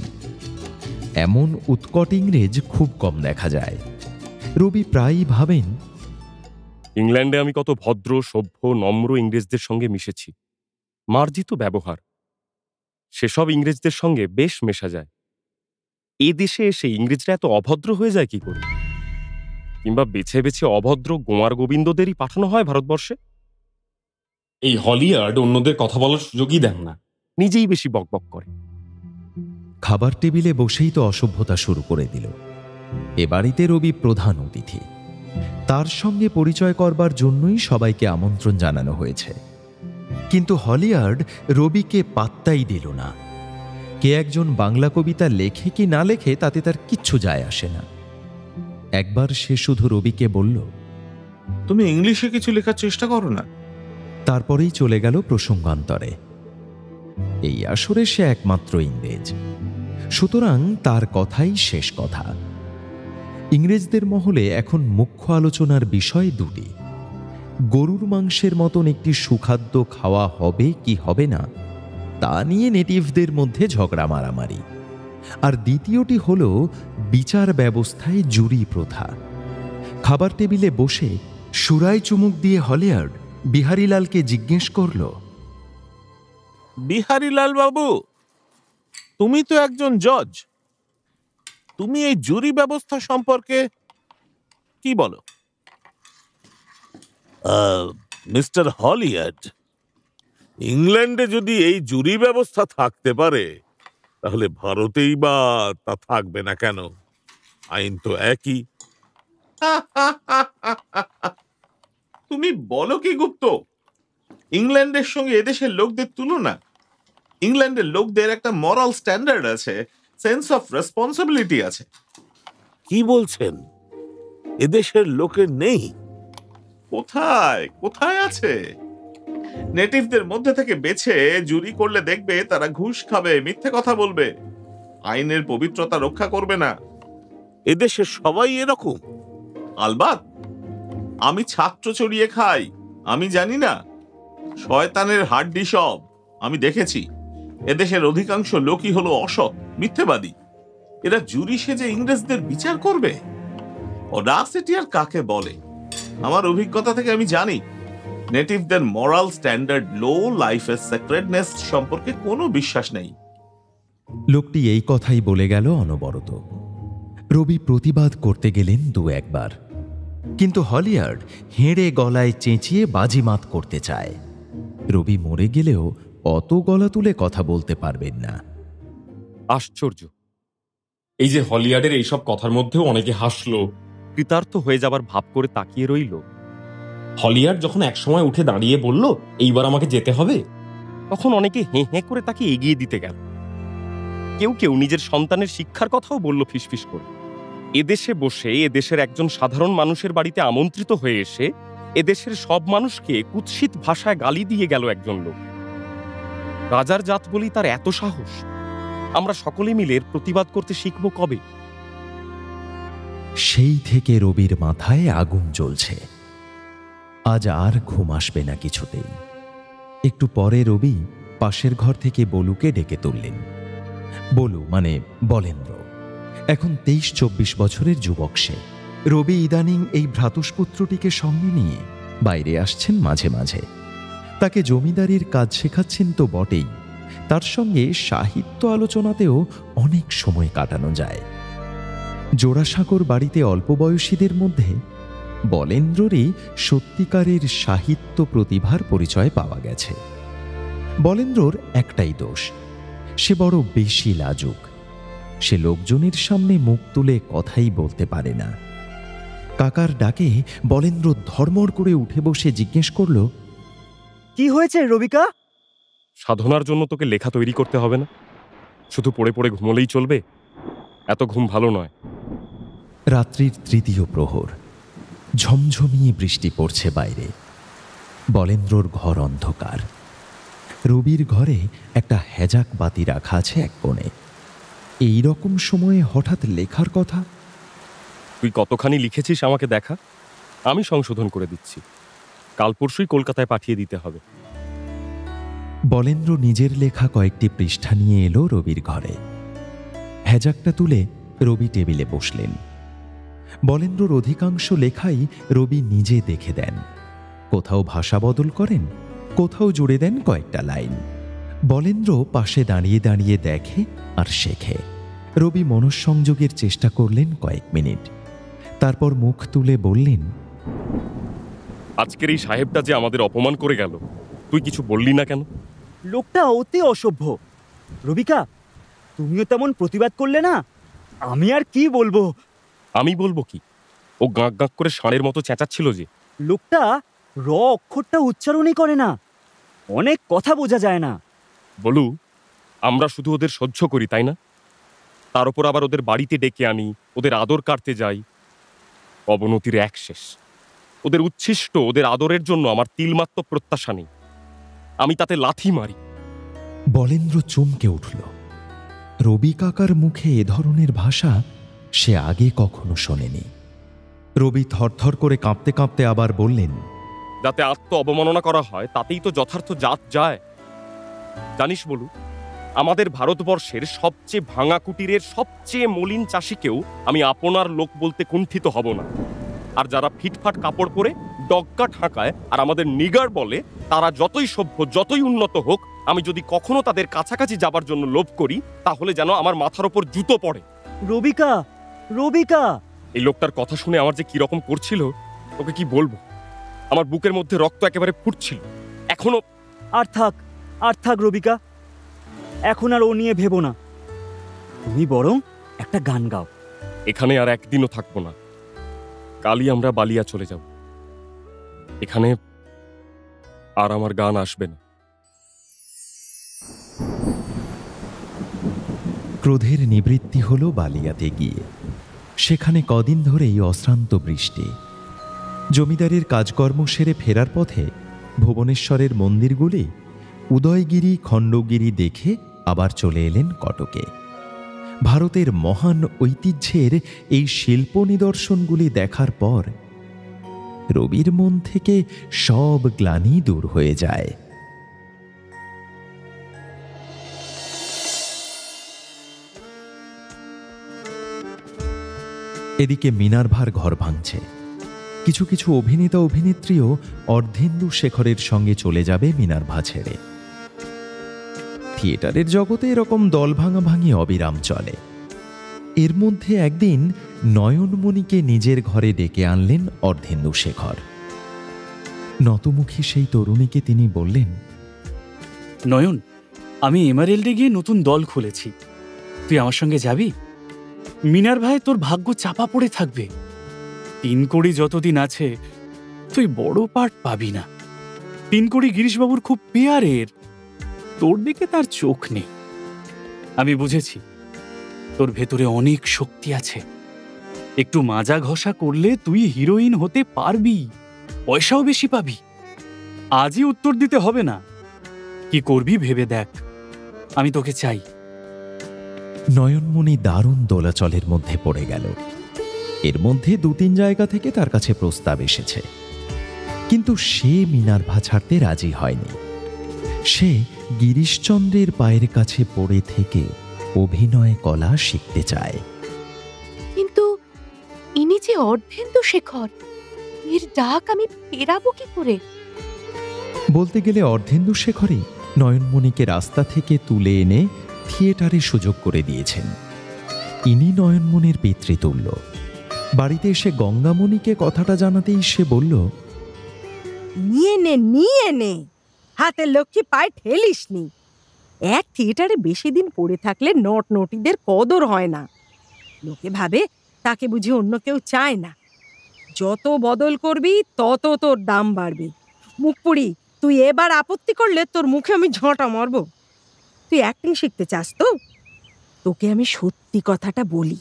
এমন উৎকট ইংরেজ খুব কম দেখা যায়। রবি প্রায়ই ভাবেন, ইংল্যান্ডে আমি কত ভদ্র, সভ্য, নম্র ইংরেজদের সঙ্গে মিশেছি। মার্জিত ব্যবহার, সেসব ইংরেজদের সঙ্গে বেশ মেশা যায়। এ দেশে এসে ইংরেজরা এত অভদ্র হয়ে যায় কি করে? কিংবা বেছে বেছে অভদ্র গোয়ার গোবিন্দদেরই পাঠানো হয় ভারতবর্ষে। এই হলিয়ার্ড অন্যদের কথা বলার সুযোগই দেন না, নিজেই বেশি বকবক করে। খাবার টেবিলে বসেই তো অসভ্যতা শুরু করে দিল। এ বাড়িতে রবি প্রধান অতিথি, তার সঙ্গে পরিচয় করবার জন্যই সবাইকে আমন্ত্রণ জানানো হয়েছে। কিন্তু হলিয়ার্ড রবিকে পাত্তাই দিল না। কে একজন বাংলা কবিতা লেখে কি না লেখে তাতে তার কিচ্ছু যায় আসে না। একবার সে শুধু রবিকে বলল, তুমি ইংলিশে কিছু লেখার চেষ্টা করো না। তারপরেই চলে গেল প্রসঙ্গান্তরে। এই আসরে সে একমাত্র ইংরেজ, সুতরাং তার কথাই শেষ কথা। ইংরেজদের মহলে এখন মুখ্য আলোচনার বিষয় দুটি: গরুর মাংসের মতন একটি সুখাদ্য খাওয়া হবে কি হবে না তা নিয়ে নেটিভদের মধ্যে ঝগড়া মারামারি, আর দ্বিতীয়টি হল বিচার ব্যবস্থায় জুরি প্রথা। খাবার টেবিলে বসে সুরায় চুমুক দিয়ে হলিয়ার্ড বিহারীলালকে জিজ্ঞেস করল, বিহারীলাল বাবু, তুমি তো একজন জজ, তুমি এই জুরি ব্যবস্থা সম্পর্কে কি বলো? মিস্টার হলিয়ার্ড, ইংল্যান্ডে যদি এই জুরি ব্যবস্থা থাকতে পারে তাহলে ভারতেই বা তা থাকবে না কেন? আইন তো একই। তুমি বলো কি গুপ্ত? ইংল্যান্ডের সঙ্গে এদেশের লোকদের তুলনা? ইংল্যান্ডের লোকদের একটা মরাল স্ট্যান্ডার্ড আছে, সেন্স অফ রেসপন্সিবিলিটি আছে। কি বলছেন এদেশের লোকের নেই? কোথায় কোথায় আছে? নেটিভদের মধ্যে থেকে বেছে জুরি করলে দেখবে তারা ঘুষ খাবে, মিথ্যে কথা বলবে, আইনের পবিত্রতা রক্ষা করবে না। এদেশে সবাই এরকম? আলবাত, আমি ছাত্র চড়িয়ে খাই, আমি জানি না? শয়তানের হাড্ডি সব, আমি দেখেছি। এদেশের অধিকাংশ লোকই হলো অসৎ, মিথ্যেবাদী। এরা জুরি সেজে ইংরেজদের বিচার করবে? অডাসিটি আর কাকে বলে? আমার অভিজ্ঞতা থেকে আমি জানি নেটিভদের মরাল স্ট্যান্ডার্ড, লো লাইফের সেক্রেটনেস সম্পর্কে কোনো বিশ্বাস নেই। লোকটি এই কথাই বলে গেল অনবরত। রবি প্রতিবাদ করতে গেলেন দু একবার, কিন্তু হলিয়ার্ড হেঁড়ে গলায় চেঁচিয়ে বাজিমাত করতে চায়। রবি মরে গেলেও অত গলা তুলে কথা বলতে পারবেন না। আশ্চর্য, এই যে হলিয়ার্ডের এইসব কথার মধ্যেও অনেকে হাসলো, কৃতার্থ হয়ে যাবার ভাব করে তাকিয়ে রইল। হলিয়ার্ড যখন একসময় উঠে দাঁড়িয়ে বলল, এইবার আমাকে যেতে হবে, তখন অনেকে হেঁ হেঁ করে তাকে এগিয়ে দিতে গেল। কেউ কেউ নিজের সন্তানের শিক্ষার কথাও বলল ফিসফিস করে। এদেশে বসে এদেশের একজন সাধারণ মানুষের বাড়িতে আমন্ত্রিত হয়ে এসে এদেশের সব মানুষকে কুৎসিত ভাষায় গালি দিয়ে গেল একজন লোক। রাজার জাত বলি তার এত সাহস? আমরা সকলে মিলে এর প্রতিবাদ করতে শিখব কবে? সেই থেকে রবির মাথায় আগুন জ্বলছে। আজ আর ঘুম আসবে না কিছুতেই। একটু পরে রবি পাশের ঘর থেকে বলুকে ডেকে তুললেন। বলু মানে বলেন্দ্র, এখন 23-24 বছরের যুবক সে। রবি ইদানিং এই ভ্রাতুষ্পুত্রটিকে সঙ্গে নিয়ে বাইরে আসছেন মাঝে মাঝে। তাকে জমিদারির কাজ শেখাচ্ছেন তো বটেই, তার সঙ্গে সাহিত্য আলোচনাতেও অনেক সময় কাটানো যায়। জোড়াসাঁকোর বাড়িতে অল্প বয়সীদের মধ্যে বলেন্দ্ররই সত্যিকারের সাহিত্য প্রতিভার পরিচয় পাওয়া গেছে। বলেন্দ্রর একটাই দোষ, সে বড় বেশি লাজুক। সে লোকজনের সামনে মুখ তুলে কথাই বলতে পারে না। কাকার ডাকে বলেন্দ্র ধর্মড় করে উঠে বসে জিজ্ঞেস করল, কি হয়েছে রবিকা? সাধনার জন্য তোকে লেখা তৈরি করতে হবে না, শুধু পড়ে পড়ে ঘুমলেই চলবে? এত ঘুম ভালো নয়। রাত্রির 3য় প্রহর, ঝমঝমিয়ে বৃষ্টি পড়ছে বাইরে। বলেন্দ্রর ঘর অন্ধকার। রবির ঘরে একটা হেজাক বাতি রাখা আছে এক কোণে। এই রকম সময়ে হঠাৎ লেখার কথা? তুই কতখানি লিখেছিস আমাকে দেখা, আমি সংশোধন করে দিচ্ছি। কাল পরশুই কলকাতায় পাঠিয়ে দিতে হবে। বলেন্দ্র নিজের লেখা কয়েকটি পৃষ্ঠা নিয়ে এলো রবির ঘরে। হেজাকটা তুলে রবি টেবিলে বসলেন। বলেন্দ্রর অধিকাংশ লেখাই রবি নিজে দেখে দেন। কোথাও ভাষা বদল করেন, কোথাও জুড়ে দেন কয়েকটা লাইন। বলেন্দ্র পাশে দাঁড়িয়ে দাঁড়িয়ে দেখে আর শেখে। রবি মনঃসংযোগের চেষ্টা করলেন কয়েক মিনিট, তারপর মুখ তুলে বললেন, আজকের এই সাহেবটা যে আমাদের অপমান করে গেল, তুই কিছু বললি না কেন? লোকটা অতি অসভ্য। রবিকা, তুমিও তেমন প্রতিবাদ করলে না, আমি আর কি বলবো? আমি বলবো কি? ও গাঁক গাঁক করে ষাঁড়ের মতো চেঁচাচ্ছিল যে। লোকটা র অক্ষরটা উচ্চারণই করে না, অনেক কথা বোঝা যায় না। বলু, আমরা শুধু ওদের সহ্য করি, তাই না? তার উপর আবার ওদের বাড়িতে ডেকে আনি, ওদের আদর কাটতে যাই। অবনতির এক শেষ। ওদের উচ্ছিষ্ট, ওদের আদরের জন্য আমার তিলমাত্র প্রত্যাশা নেই। আমি তাতে লাথি মারি। বলেন্দ্র চমকে উঠল। রবি কাকার মুখে এ ধরনের ভাষা সে আগে কখনো শোনেনি। রবি থরথর করে কাঁপতে কাঁপতে আবার বললেন, যাতে আত্ম অবমাননা করা হয় তাতেই তো যথার্থ জাত যায়। জানিস বলু, আমাদের ভারতবর্ষের সবচেয়ে ভাঙা কুটিরের সবচেয়ে মলিন চাষিকেও আমি আপনার লোক বলতে কুণ্ঠিত হব না। আর যারা ফিটফাট কাপড় পরে ডগা ঠাকায় আর আমাদের নিগার বলে, তারা যতই সভ্য, যতই উন্নত হোক, আমি যদি কখনো তাদের কাছাকাছি যাবার জন্য লোভ করি, তাহলে যেন আমার মাথার ওপর জুতো পড়ে। রবিকা, রবিকা! এই লোকটার কথা শুনে আমার যে কিরকম করছিল তোকে কি বলবো। আমার বুকের মধ্যে রক্ত একেবারে ফুটছিল। এখনো আর থাক রবিকা, এখন আর ও নিয়ে ভেবো না। তুমি বরং একটা গান গাও। এখানে আর একদিনও থাকবো না। কালই আমরা বালিয়া চলে যাব। এখানে আর আমার গান আসবে না। ক্রোধের নিবৃত্তি হল বালিয়াতে গিয়ে। সেখানে কদিন ধরেই অশ্রান্ত বৃষ্টি। জমিদারের কাজকর্ম সেরে ফেরার পথে ভুবনেশ্বরের মন্দিরগুলি, উদয়গিরি, খণ্ডগিরি দেখে আবার চলে এলেন কটকে। ভারতের মহান ঐতিহ্যের এই শিল্প নিদর্শনগুলি দেখার পর রবির মন থেকে সব গ্লানি দূর হয়ে যায়। এদিকে মিনার্ভার ঘর ভাঙছে। কিছু কিছু অভিনেতা অভিনেত্রীও অর্ধেন্দু শেখরের সঙ্গে চলে যাবে মিনার্ভা ছেড়ে। থিয়েটারের জগতে এরকম দল ভাঙাভাঙি অবিরাম চলে। এর মধ্যে একদিন নয়নমণিকে নিজের ঘরে ডেকে আনলেন অর্ধেন্দু শেখর। নতমুখী সেই তরুণীকে তিনি বললেন, নয়ন, আমি এমারেল্ডে গিয়ে নতুন দল খুলেছি। তুই আমার সঙ্গে যাবি? মিনার্ভায় তোর ভাগ্য চাপা পড়ে থাকবে। 3 কোটি যতদিন আছে তুই বড় পার্ট পাবি না। 3 কোটি গিরিশবাবুর খুব পেয়ারের, তোর দিকে তার চোখ নেই। আমি বুঝেছি তোর ভেতরে অনেক শক্তি আছে। একটু মাজা ঘষা করলে তুই হিরোইন হতে পারবি, পয়সাও বেশি পাবি। আজই উত্তর দিতে হবে না, কি করবি ভেবে দেখ। আমি তোকে চাই। নয়নমণি দারুণ দোলাচলের মধ্যে পড়ে গেল। এর মধ্যে 2-3 জায়গা থেকে তার কাছে প্রস্তাব এসেছে, কিন্তু সে মিনার্ভা ছাড়তে রাজি হয়নি। সে গিরিশচন্দ্রের পায়ের কাছে পড়ে থেকে অভিনয় কলা শিখতে চায়। কিন্তু ইনি যে অর্ধেন্দু শেখর, এর ডাক আমি ফেরাবো কি করে? বলতে গেলে অর্ধেন্দু শেখরই নয়নমণিকে রাস্তা থেকে তুলে এনে থিয়েটারে সুযোগ করে দিয়েছেন। ইনি নয়নমণির পিতৃতুল্য। বাড়িতে এসে গঙ্গামণিকে কথাটা জানাতেই সে বলল, নিয়ে নে, হাতে লক্ষ্মী পায়ে ঠেলিসনি। এক থিয়েটারে বেশি দিন পড়ে থাকলে নটনটিদের কদর হয় না। লোকে ভাবে তাকে বুঝি অন্য কেউ চায় না। যত বদল করবি তত তোর দাম বাড়বে। মুখপুরি, তুই এবার আপত্তি করলে তোর মুখে আমি ঝাঁটা মারব। তুই অ্যাক্টিং শিখতে চাস তো? তোকে আমি সত্যি কথাটা বলি,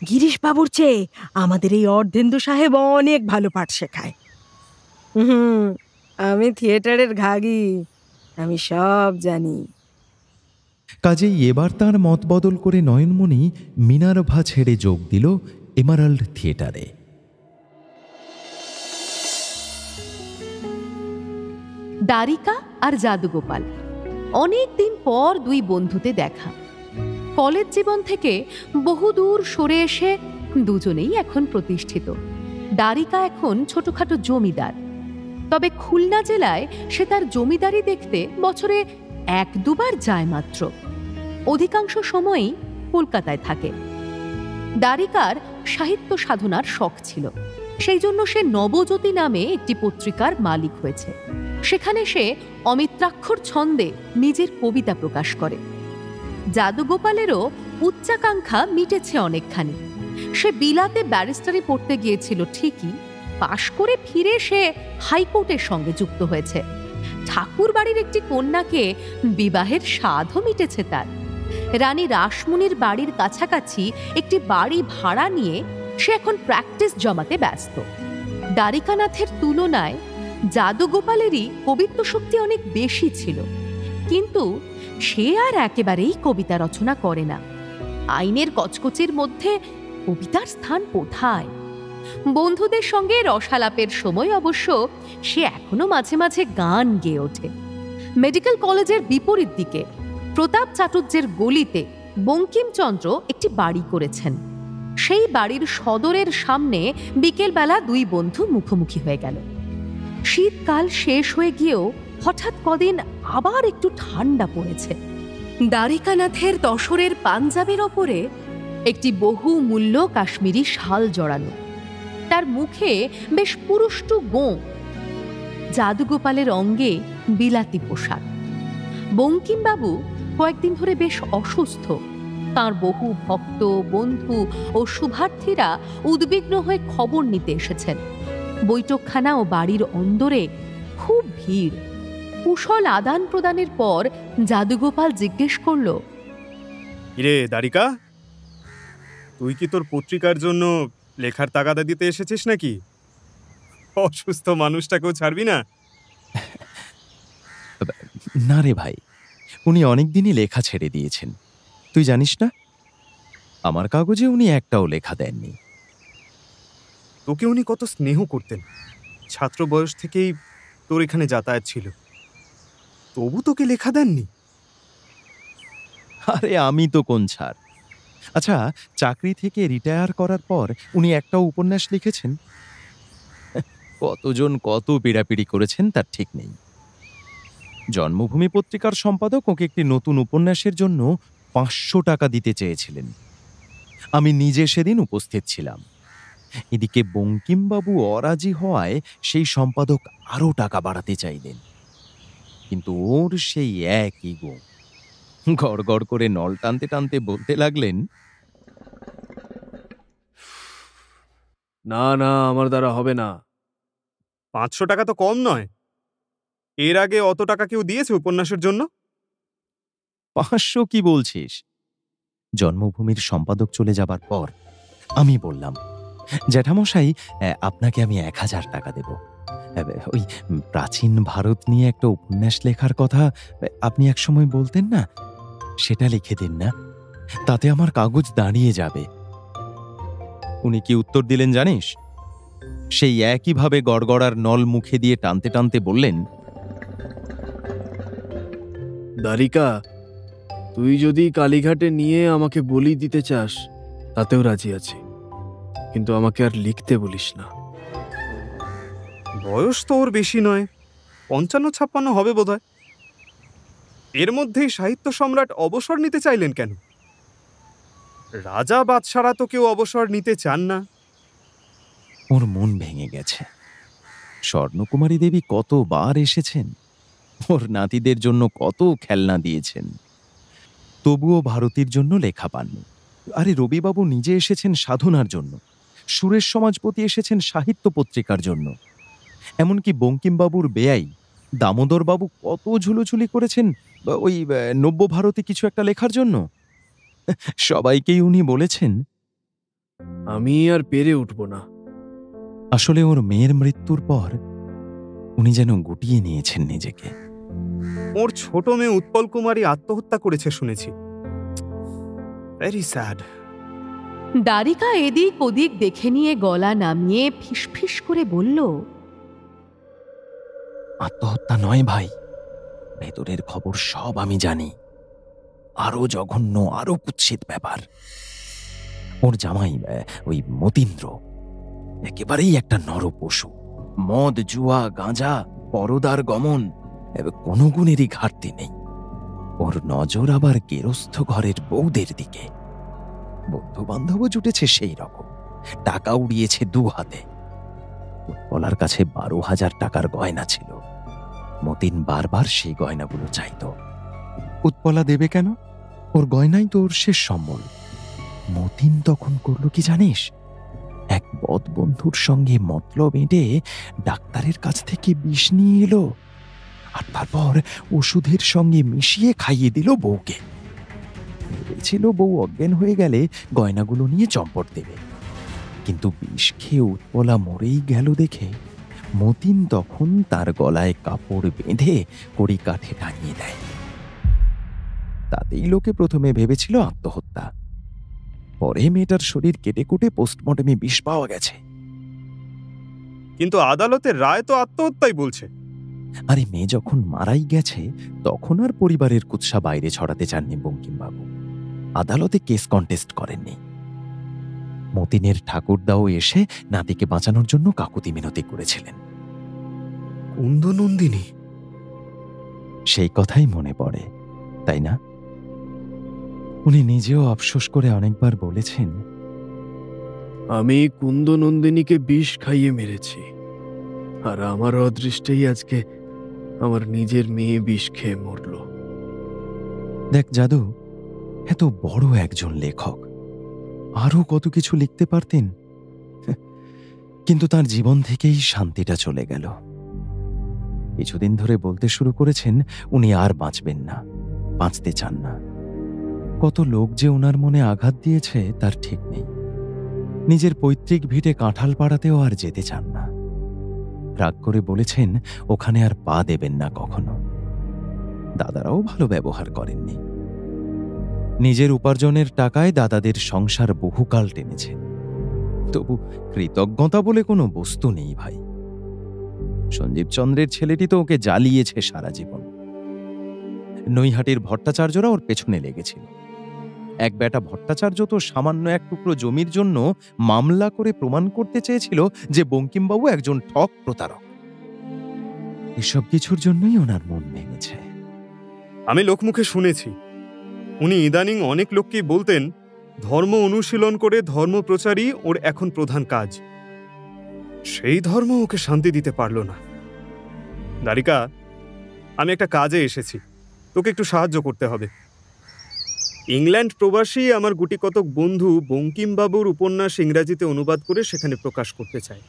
গিরিশবাবুর চেয়ে আমাদের এই অর্ধেন্দু সাহেব অনেক ভালো পাঠ শেখায়। আমি থিয়েটারের ঘাগি, আমি সব জানি। কাজেই এবার তার মত বদল করে নয়নমণি মিনার্ভা ছেড়ে যোগ দিল এমারাল্ড থিয়েটারে। দ্বারিকা আর জাদুগোপাল অনেক দিন পর 2 বন্ধুতে দেখা। কলেজ জীবন থেকে বহুদূর সরে এসে দুজনেই এখন প্রতিষ্ঠিত। দ্বারিকা এখন ছোটখাটো জমিদার, তবে খুলনা জেলায় সে তার জমিদারি দেখতে বছরে 1-2 বার যায় মাত্র। অধিকাংশ সময়ই কলকাতায় থাকে। দ্বারিকার সাহিত্য সাধনার শখ ছিল, সেই জন্য সে নবজ্যোতি নামে একটি পত্রিকার মালিক হয়েছে। সেখানে সে অমিত্রাক্ষর ছন্দে নিজের কবিতা প্রকাশ করে। জাদুগোপালেরও উচ্চাকাঙ্ক্ষা মিটেছে অনেকখানি। সে বিলাতে ব্যারিস্টারি পড়তে গিয়েছিল ঠিকই, পাশ করে ফিরে সে হাইকোর্টের সঙ্গে যুক্ত হয়েছে। ঠাকুর বাড়ির একটি কন্যাকে বিবাহের স্বাদও মিটেছে তার। রানী রাসমুনির বাড়ির কাছাকাছি একটি বাড়ি ভাড়া নিয়ে সে এখন প্র্যাকটিস জমাতে ব্যস্ত। দ্বারিকানাথের তুলনায় জাদুগোপালেরই কবিত্ব শক্তি অনেক বেশি ছিল, কিন্তু সে আর একেবারেই কবিতা রচনা করে না। আইনের কচকচির মধ্যে কবিতার স্থান কোথায়? বন্ধুদের সঙ্গে রসালাপের সময় অবশ্য সে এখনো মাঝে মাঝে গান গেয়ে ওঠে। মেডিকেল কলেজের বিপরীত দিকে প্রতাপ চাটুর্যের গলিতে বঙ্কিমচন্দ্র একটি বাড়ি করেছেন। সেই বাড়ির সদরের সামনে বিকেলবেলা দুই বন্ধু মুখোমুখি হয়ে গেল। শীতকাল শেষ হয়ে গিয়েও হঠাৎ কদিন আবার একটু ঠান্ডা পড়েছে। দ্বারিকানাথের তসরের পাঞ্জাবের ওপরে একটি বহুমূল্য কাশ্মীরি শাল জড়ানো, তার মুখে বেশ পুরুষ্টু গোঁ। জাদুগোপালের অঙ্গে বিলাতি পোশাক। বঙ্কিমবাবু কয়েকদিন ধরে বেশ অসুস্থ। তাঁর বহু ভক্ত, বন্ধু ও শুভার্থীরা উদ্বিগ্ন হয়ে খবর নিতে এসেছেন। বৈঠকখানা ও বাড়ির অন্দরে খুব ভিড়। কুশল আদান প্রদানের পর জাদুগোপাল জিজ্ঞেস করল, কিরে দ্বারিকা, তুই কি তোর পত্রিকার জন্য লেখার তাগাদা দিতে এসেছিস নাকি? অসুস্থ মানুষটাকেও ছাড়বি না? না রে ভাই, উনি অনেকদিনই লেখা ছেড়ে দিয়েছেন। তুই জানিস না, আমার কাগজে উনি একটাও লেখা দেননি। তোকে উনি কত স্নেহ করতেন। ছাত্র বয়স থেকেই তোর এখানে যাতায়াত ছিল, তবু তোকে লেখা দেননি? আরে আমি তো কোন ছাড়। আচ্ছা, চাকরি থেকে রিটায়ার করার পর উনি একটাও উপন্যাস লিখেছেন? কতজন কত পীড়াপিড়ি করেছেন তার ঠিক নেই। জন্মভূমি পত্রিকার সম্পাদক ওকে একটি নতুন উপন্যাসের জন্য 500 টাকা দিতে চেয়েছিলেন। আমি নিজে সেদিন উপস্থিত ছিলাম। এদিকে বঙ্কিমবাবু অরাজি হওয়ায় সেই সম্পাদক আরও টাকা বাড়াতে চাইলেন, কিন্তু ওর সেই একই গো। গড় গড় করে নল টানতে টানতে বলতে লাগলেন, না না, আমার দ্বারা হবে না। 500 টাকা তো কম নয়। এর আগে অত টাকা কেউ দিয়েছে উপন্যাসের জন্য? 500 কি বলছিস? জন্মভূমির সম্পাদক চলে যাবার পর আমি বললাম, জ্যাঠামশাই, আপনাকে আমি 1000 টাকা দেব। ওই প্রাচীন ভারত নিয়ে একটা উপন্যাস লেখার কথা আপনি একসময় বলতেন না, সেটা লিখে দিন না, তাতে আমার কাগজ দাঁড়িয়ে যাবে। উনি কি উত্তর দিলেন জানিস? সেই একইভাবে গড়গড়ার নল মুখে দিয়ে টানতে টানতে বললেন, দ্বারিকা, তুই যদি কালীঘাটে নিয়ে আমাকে বলি দিতে চাস তাতেও রাজি আছি, কিন্তু আমাকে আর লিখতে বলিস না। বয়স তো ওর বেশি নয়, 55-56 হবে বোধহয়। এর মধ্যেই সাহিত্য সম্রাট অবসর নিতে চাইলেন কেন? রাজা বাদশারা তো কেউ অবসর নিতে চান না। ওর মন ভেঙে গেছে। স্বর্ণকুমারী দেবী কতবার এসেছেন, ওর নাতিদের জন্য কত খেলনা দিয়েছেন, তবুও ভারতীর জন্য লেখা পাননি। আরে রবিবাবু নিজে এসেছেন সাধনার জন্য, সুরেশ সমাজপতি এসেছেন সাহিত্য পত্রিকার জন্য, এমনকি বঙ্কিমবাবুর বেয়াই দামোদরবাবু কত ঝুলোঝুলি করেছেন ওই নব্যভারতে কিছু একটা লেখার জন্য। সবাইকেই উনি বলেছেন, আমি আর পেরে উঠব না। আসলে ওর মেয়ের মৃত্যুর পর উনি যেন গুটিয়ে নিয়েছেন নিজেকে। ওর ছোট মেয়ে উৎপল কুমারী আত্মহত্যা করেছে শুনেছি। Very sad. দ্বারিকা এদিক ওদিক দেখে নিয়ে গলা নামিয়ে ফিসফিস করে বলল, আত্মহত্যা নয় ভাই, ভেতরের খবর সব আমি জানি। আরো জঘন্য, আরো কুৎসিত ব্যাপার। ওর জামাই ওই মতীন্দ্র একেবারেই একটা নরপশু। মদ, জুয়া, গাঁজা, পরদার গমন, কোনো গুণেরই ঘাটতি নেই। ওর নজর আবার গেরস্থ ঘরের বউদের দিকে। বন্ধু বান্ধবও জুটেছে সেই রকম, টাকা উড়িয়েছে 2 হাতে। উৎপলার কাছে 12,000 টাকার গয়না ছিল। মতিন বারবার সেই গয়নাগুলো চাইত। উৎপলা দেবে কেন? ওর গয়নাই তো ওর শেষ সম্বল। মতিন তখন করল কি জানিস? এক বদ বন্ধুর সঙ্গে মতলব এঁটে ডাক্তারের কাছ থেকে বিষ নিয়ে এলো, আর তারপর ওষুধের সঙ্গে মিশিয়ে খাইয়ে দিল বউকে। ভেবেছিল বউ অজ্ঞান হয়ে গেলে গয়নাগুলো নিয়ে চম্পট দেবে, কিন্তু বিষ খেয়ে উৎপলা মরেই গেল দেখে মতিন তখন তার গলায় কাপড় বেঁধে কড়ি কাঠে টাঙিয়ে দেয়। তাতেই লোকে প্রথমে ভেবেছিল আত্মহত্যা, পরে মেয়েটার শরীর কেটে কুটে পোস্টমর্টমে বিষ পাওয়া গেছে। কিন্তু আদালতের রায় তো আত্মহত্যাই বলছে। আরে মেয়ে যখন মারাই গেছে তখন আর পরিবারের কুৎসা বাইরে ছড়াতে চাননি বঙ্কিমবাবু, আদালতে কেস কন্টেস্ট করেননি। মতিনের ঠাকুরদাও এসে নাতিকে বাঁচানোর জন্য কাকুতি মিনতি করেছিলেন। কুন্দনন্দিনী, সেই কথাই মনে পড়ে, তাই না? উনি নিজেও আফসোস করে অনেকবার বলেছেন, আমি কুন্দনন্দিনীকে বিষ খাইয়ে মেরেছি, আর আমার অদৃষ্টেই আজকে আমার নিজের মেয়ে বিষ খেয়ে মরল। দেখ জাদু, এত বড় একজন লেখক, আরো কত কিছু লিখতে পারতেন, কিন্তু তার জীবন থেকেই শান্তিটা চলে গেল। কিছুদিন ধরে বলতে শুরু করেছেন উনি আর বাঁচবেন না, বাঁচতে চান না। কত লোক যে ওনার মনে আঘাত দিয়েছে তার ঠিক নেই। নিজের পৈতৃক ভিটে কাঁঠাল পাড়াতেও আর যেতে চান না। রাগ করে বলেছেন ওখানে আর পা দেবেন না কখনো। দাদারাও ভালো ব্যবহার করেননি। নিজের উপার্জনের টাকায় দাদাদের সংসার বহুকাল টেনেছেন, তবু কৃতজ্ঞতা বলে কোনো বস্তু নেই ভাই। সঞ্জীব চন্দ্রের ছেলেটি তো ওকে জ্বালিয়েছে সারা জীবন। নৈহাটির ভট্টাচার্যরা ওর পেছনে লেগেছিল। এক বেটা ভট্টাচার্য তো সামান্য এক টুকরো জমির জন্য মামলা করে প্রমাণ করতে চেয়েছিল যে বঙ্কিমবাবু একজন ঠক প্রতারক। এসব কিছুর জন্যই ওনার মন ভেঙেছে। আমি লোকমুখে শুনেছি উনি ইদানিং অনেক লোককেই বলতেন ধর্ম অনুশীলন করে ধর্ম প্রচারই ওর এখন প্রধান কাজ। সেই ধর্ম ওকে শান্তি দিতে পারল না। দ্বারিকা, আমি একটা কাজে এসেছি, তোকে একটু সাহায্য করতে হবে। ইংল্যান্ড প্রবাসী আমার গুটি কতক বন্ধু বঙ্কিমবাবুর উপন্যাস ইংরাজিতে অনুবাদ করে সেখানে প্রকাশ করতে চায়।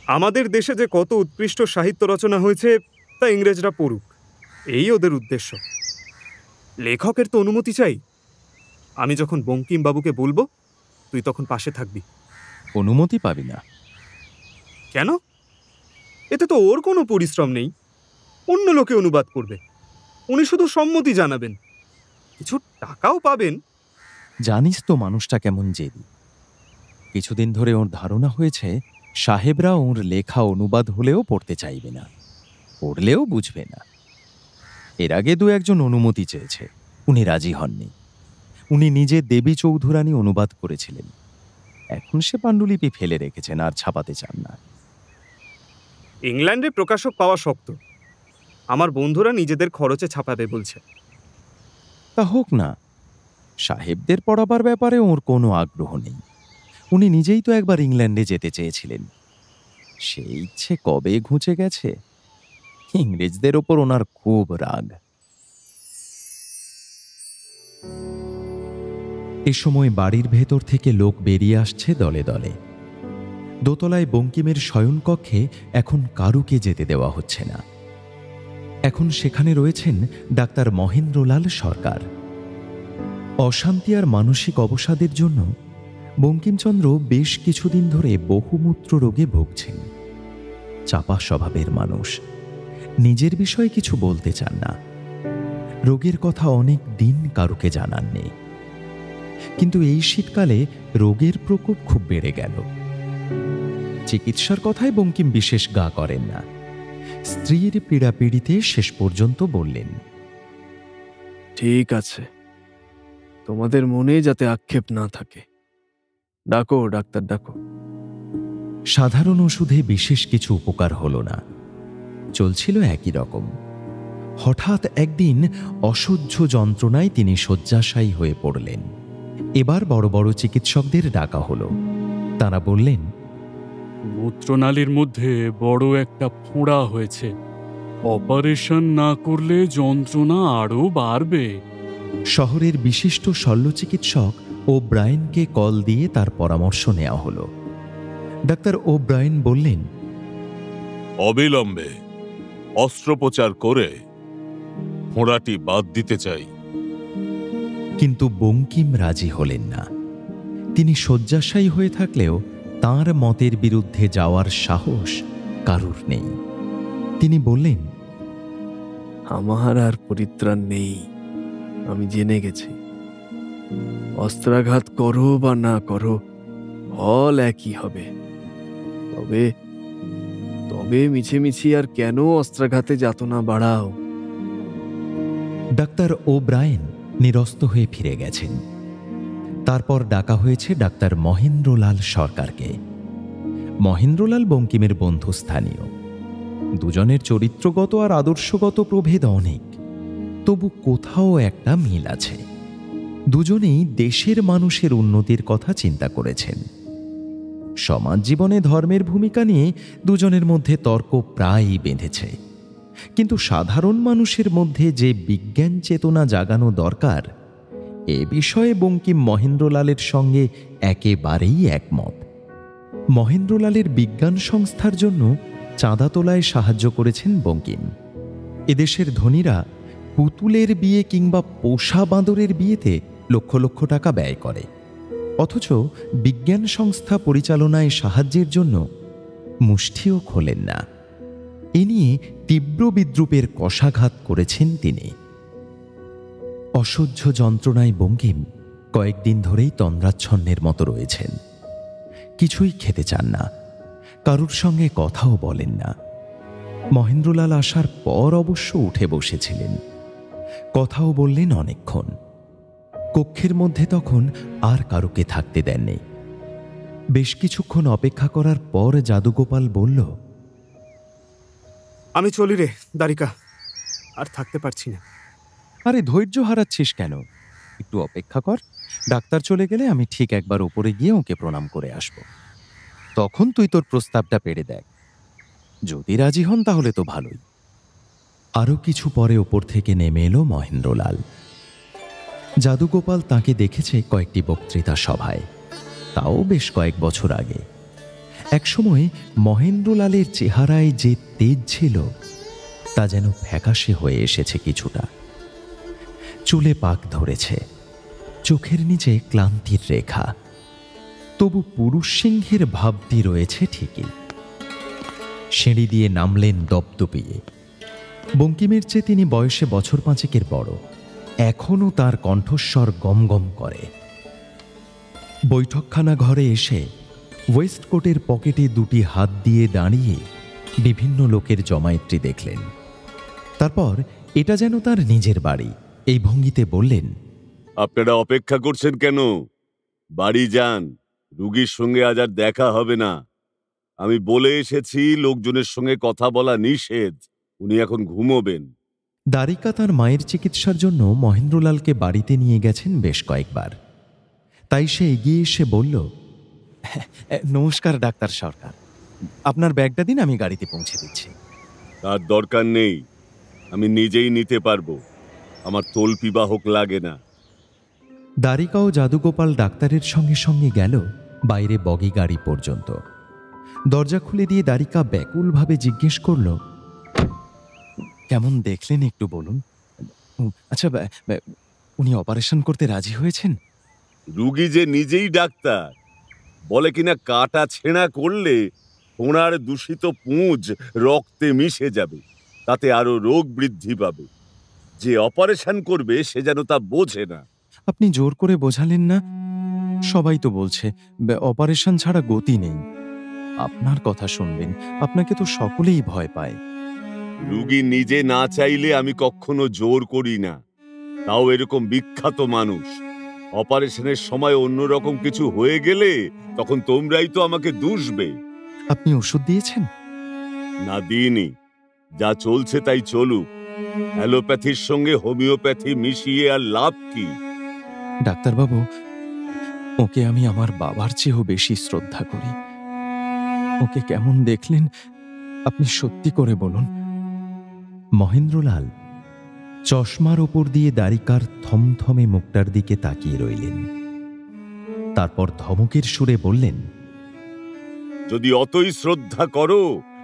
আমাদের দেশে যে কত উৎকৃষ্ট সাহিত্য রচনা হয়েছে তা ইংরেজরা পড়ুক, এই ওদের উদ্দেশ্য। লেখকের তো অনুমতি চাই। আমি যখন বঙ্কিমবাবুকে বলবো তুই তখন পাশে থাকবি। অনুমতি পাবি না কেন? এতে তো ওর কোনো পরিশ্রম নেই, অন্য লোকে অনুবাদ করবে, উনি শুধু সম্মতি জানাবেন, কিছু টাকাও পাবেন। জানিস তো মানুষটা কেমন জেদি। কিছুদিন ধরে ওর ধারণা হয়েছে সাহেবরা ওর লেখা অনুবাদ হলেও পড়তে চাইবে না, পড়লেও বুঝবে না। এর আগে দু একজন অনুমতি চেয়েছে, উনি রাজি হননি। উনি নিজে দেবী চৌধুরানী অনুবাদ করেছিলেন, এখন সে পাণ্ডুলিপি ফেলে রেখেছেন, আর ছাপাতে চান না। ইংল্যান্ডে প্রকাশক পাওয়া শক্ত, আমার বন্ধুরা নিজেদের খরচে ছাপাবে বলছে। তা হোক না, সাহেবদের পড়াবার ব্যাপারে ওর কোনো আগ্রহ নেই। উনি নিজেই তো একবার ইংল্যান্ডে যেতে চেয়েছিলেন, সেই ইচ্ছে কবে ঘুচে গেছে। ইংরেজদের ওপর ওনার খুব রাগ। এ সময় বাড়ির ভেতর থেকে লোক বেরিয়ে আসছে দলে দলে। দোতলায় বঙ্কিমের শয়নকক্ষে এখন কারুকে যেতে দেওয়া হচ্ছে না। এখন সেখানে রয়েছেন ডাক্তার মহেন্দ্রলাল সরকার। অশান্তি আর মানসিক অবসাদের জন্য বঙ্কিমচন্দ্র বেশ কিছুদিন ধরে বহুমূত্র রোগে ভুগছেন। চাপা স্বভাবের মানুষ, নিজের বিষয়ে কিছু বলতে চান না। রোগের কথা অনেক দিন কারুকে জানাননি, কিন্তু এই শীতকালে রোগের প্রকোপ খুব বেড়ে গেল। চিকিৎসার কথায় বঙ্কিম বিশেষ গা করেন না। স্ত্রীর পীড়াপিড়িতে শেষ পর্যন্ত বললেন, ঠিক আছে, তোমাদের মনে যাতে আক্ষেপ না থাকে, ডাকো ডাক্তার ডাকো। সাধারণ ওষুধে বিশেষ কিছু উপকার হল না, চলছিল একই রকম। হঠাৎ একদিন অসহ্য যন্ত্রণায় তিনি শয্যাশায়ী হয়ে পড়লেন। এবার বড় বড় চিকিৎসকদের ডাকা হলো। তারা বললেন, মূত্রনালীর মধ্যে বড় একটা ফোঁড়া হয়েছে, অপারেশন না করলে যন্ত্রণা আরও বাড়বে। শহরের বিশিষ্ট শল্য চিকিৎসক ওব্রায়েনকে কল দিয়ে তার পরামর্শ নেওয়া হলো। ডাক্তার ওব্রায়েন বললেন, অবিলম্বে অস্ত্রোপচার করে ফোঁড়াটি বাদ দিতে চাই। কিন্তু বঙ্কিম রাজি হলেন না। তিনি শয্যাশায়ী হয়ে থাকলেও তাঁর মতের বিরুদ্ধে যাওয়ার সাহস কারুর নেই। তিনি বললেন, আমার আর পরিত্রাণ নেই, আমি জেনে গেছি। অস্ত্রাঘাত করো বা না করো, ফল একই হবে। তবে তবে মিছিমিছি আর কেন অস্ত্রাঘাতে যাতনা বাড়াও? ডাক্তার ওব্রায়েন নিরস্ত হয়ে ফিরে গেছেন। তারপর ডাকা হয়েছে ডাক্তার মহেন্দ্রলাল সরকারকে। মহেন্দ্রলাল বঙ্কিমের বন্ধুস্থানীয়। দুজনের চরিত্রগত আর আদর্শগত প্রভেদ অনেক, তবু কোথাও একটা মিল আছে। দুজনেই দেশের মানুষের উন্নতির কথা চিন্তা করেছেন। সমাজ জীবনে ধর্মের ভূমিকা নিয়ে দুজনের মধ্যে তর্ক প্রায়ই বেঁধেছে, কিন্তু সাধারণ মানুষের মধ্যে যে বিজ্ঞান চেতনা জাগানো দরকার, এ বিষয়ে বঙ্কিম মহেন্দ্রলালের সঙ্গে একেবারেই একমত। মহেন্দ্রলালের বিজ্ঞান সংস্থার জন্য চাঁদা তোলায় সাহায্য করেছেন বঙ্কিম। এদেশের ধনীরা পুতুলের বিয়ে কিংবা পোষা বাঁদরের বিয়েতে লক্ষ লক্ষ টাকা ব্যয় করে, অথচ বিজ্ঞান সংস্থা পরিচালনায় সাহায্যের জন্য মুষ্টিও খোলেন না। এ নিয়ে তীব্র বিদ্রূপের কষাঘাত করেছেন তিনি। অসহ্য যন্ত্রণায় বঙ্কিম কয়েকদিন ধরেই তন্দ্রাচ্ছন্নের মতো রয়েছেন। কিছুই খেতে চান না, কারুর সঙ্গে কথাও বলেন না। মহেন্দ্রলাল আসার পর অবশ্য উঠে বসেছিলেন, কথাও বললেন অনেকক্ষণ। কক্ষের মধ্যে তখন আর কারুকে থাকতে দেননি। বেশ কিছুক্ষণ অপেক্ষা করার পর যাদুগোপাল বলল, আমি চলি রে দ্বারিকা, আর থাকতে পারছি না। আরে ধৈর্য হারাচ্ছিস কেন? একটু অপেক্ষা কর। ডাক্তার চলে গেলে আমি ঠিক একবার উপরে গিয়ে ওকে প্রণাম করে আসব। তখন তুই তোর প্রস্তাবটা পেড়ে দেখ। যদি রাজি হন তাহলে তো ভালোই। আরও কিছু পরে ওপর থেকে নেমে এলো মহেন্দ্রলাল। যাদুগোপাল তাকে দেখেছে কয়েকটি বক্তৃতা সভায়, তাও বেশ কয়েক বছর আগে। একসময় মহেন্দ্রলালের চেহারায় যে তেজ ছিল তা যেন ফ্যাকাশে হয়ে এসেছে কিছুটা। চুলে পাক ধরেছে, চোখের নিচে ক্লান্তির রেখা, তবু পুরুষ সিংহের ভাবটি রয়েছে ঠিকই। সিঁড়ি দিয়ে নামলেন দপদপিয়ে। বঙ্কিমের চেয়ে তিনি বয়সে বছর পাঁচেকের বড়, এখনও তার কণ্ঠস্বর গমগম করে। বৈঠকখানা ঘরে এসে ওয়েস্টকোটের পকেটে দুটি হাত দিয়ে দাঁড়িয়ে বিভিন্ন লোকের জমায়েতটি দেখলেন। তারপর এটা যেন তার নিজের বাড়ি, এই ভঙ্গিতে বললেন, আপনারা অপেক্ষা করছেন কেন? বাড়ি যান, রুগীর সঙ্গে আজ আর দেখা হবে না। আমি বলে এসেছি লোকজনের সঙ্গে কথা বলা নিষেধ। উনি এখন ঘুমোবেন। দ্বারিকা তার মায়ের চিকিৎসার জন্য মহেন্দ্রলালকে বাড়িতে নিয়ে গেছেন বেশ কয়েকবার। তাই সে এগিয়ে এসে বলল, নমস্কার ডাক্তার সরকার, আপনার ব্যাগটা দিন, আমি গাড়িতে পৌঁছে দিচ্ছি। তার দরকার নেই, আমি নিজেই নিতে পারবো। আমার তল্পি বাহক লাগে না। দ্বারিকা ও যাদুগোপাল ডাক্তারের সঙ্গে সঙ্গে গেল বাইরে বগি গাড়ি পর্যন্ত। দরজা খুলে দিয়ে দ্বারিকা ব্যাকুলভাবে জিজ্ঞেস করল, কেমন দেখলেন একটু বলুন। আচ্ছা, উনি অপারেশন করতে রাজি হয়েছেন? রুগী যে নিজেই ডাক্তার, বলে কিনা কাটা ছেঁড়া করলে ওনার দূষিত পুঁজ রক্তে মিশে যাবে, তাতে আরো রোগ বৃদ্ধি পাবে। যে অপারেশন করবে সে যেন তা বোঝে না। আপনি জোর করে বোঝালেন না? সবাই তো বলছে অপারেশন ছাড়া গতি নেই। আপনার কথা শুনবেন, আপনাকে তো সকলেই ভয় পায়। রুগী নিজে না চাইলে আমি কখনো জোর করি না, তাও এরকম বিখ্যাত মানুষ। অপারেশনের সময় অন্যরকম কিছু হয়ে গেলে তখন তোমরাই তো আমাকে দুষবে। আপনি ওষুধ দিয়েছেন? না, দিইনি। যা চলছে তাই চলুক। অ্যালোপ্যাথির সঙ্গে হোমিওপ্যাথি মিশিয়ে আর লাভ কি? ডাক্তারবাবু, ওকে আমি আমার বাবার চেয়েও বেশি শ্রদ্ধা করি। ওকে কেমন দেখলেন আপনি সত্যি করে বলুন। মহেন্দ্রলাল চশমার ওপর দিয়ে দ্বারিকার থমথমে মুখটার দিকে তাকিয়ে রইলেন। তারপর ধমকের সুরে বললেন, যদি অতই শ্রদ্ধা করো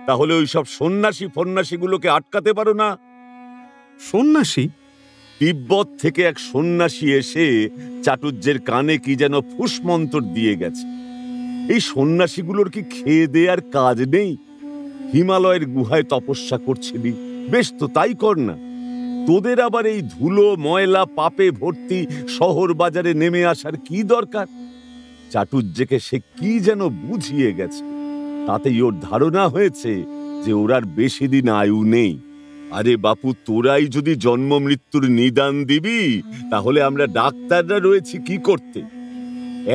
তাহলে ওই সব সন্ন্যাসীগুলোকে আটকাতে পারো না? সন্ন্যাসী? তিব্বত থেকে এক সন্ন্যাসী এসে চাটুর্যের কানে কি যেন ফুসমন্তর দিয়ে গেছে। এই সন্ন্যাসীগুলোর কি খেয়ে দেয়ার কাজ নেই? হিমালয়ের গুহায় তপস্যা করছিলি, বেশ তো তাই কর না। তোদের আবার এই ধুলো ময়লা পাপে ভর্তি শহর বাজারে নেমে আসার কি দরকার? চাটুর্যকে সে কি যেন বুঝিয়ে গেছে, তাতেই ওর ধারণা হয়েছে যে ওর আর বেশি দিন আয়ু নেই। আরে বাপু, তোরাই যদি জন্ম মৃত্যুর নিদান দিবি, তাহলে আমরা ডাক্তাররা রয়েছি কি করতে?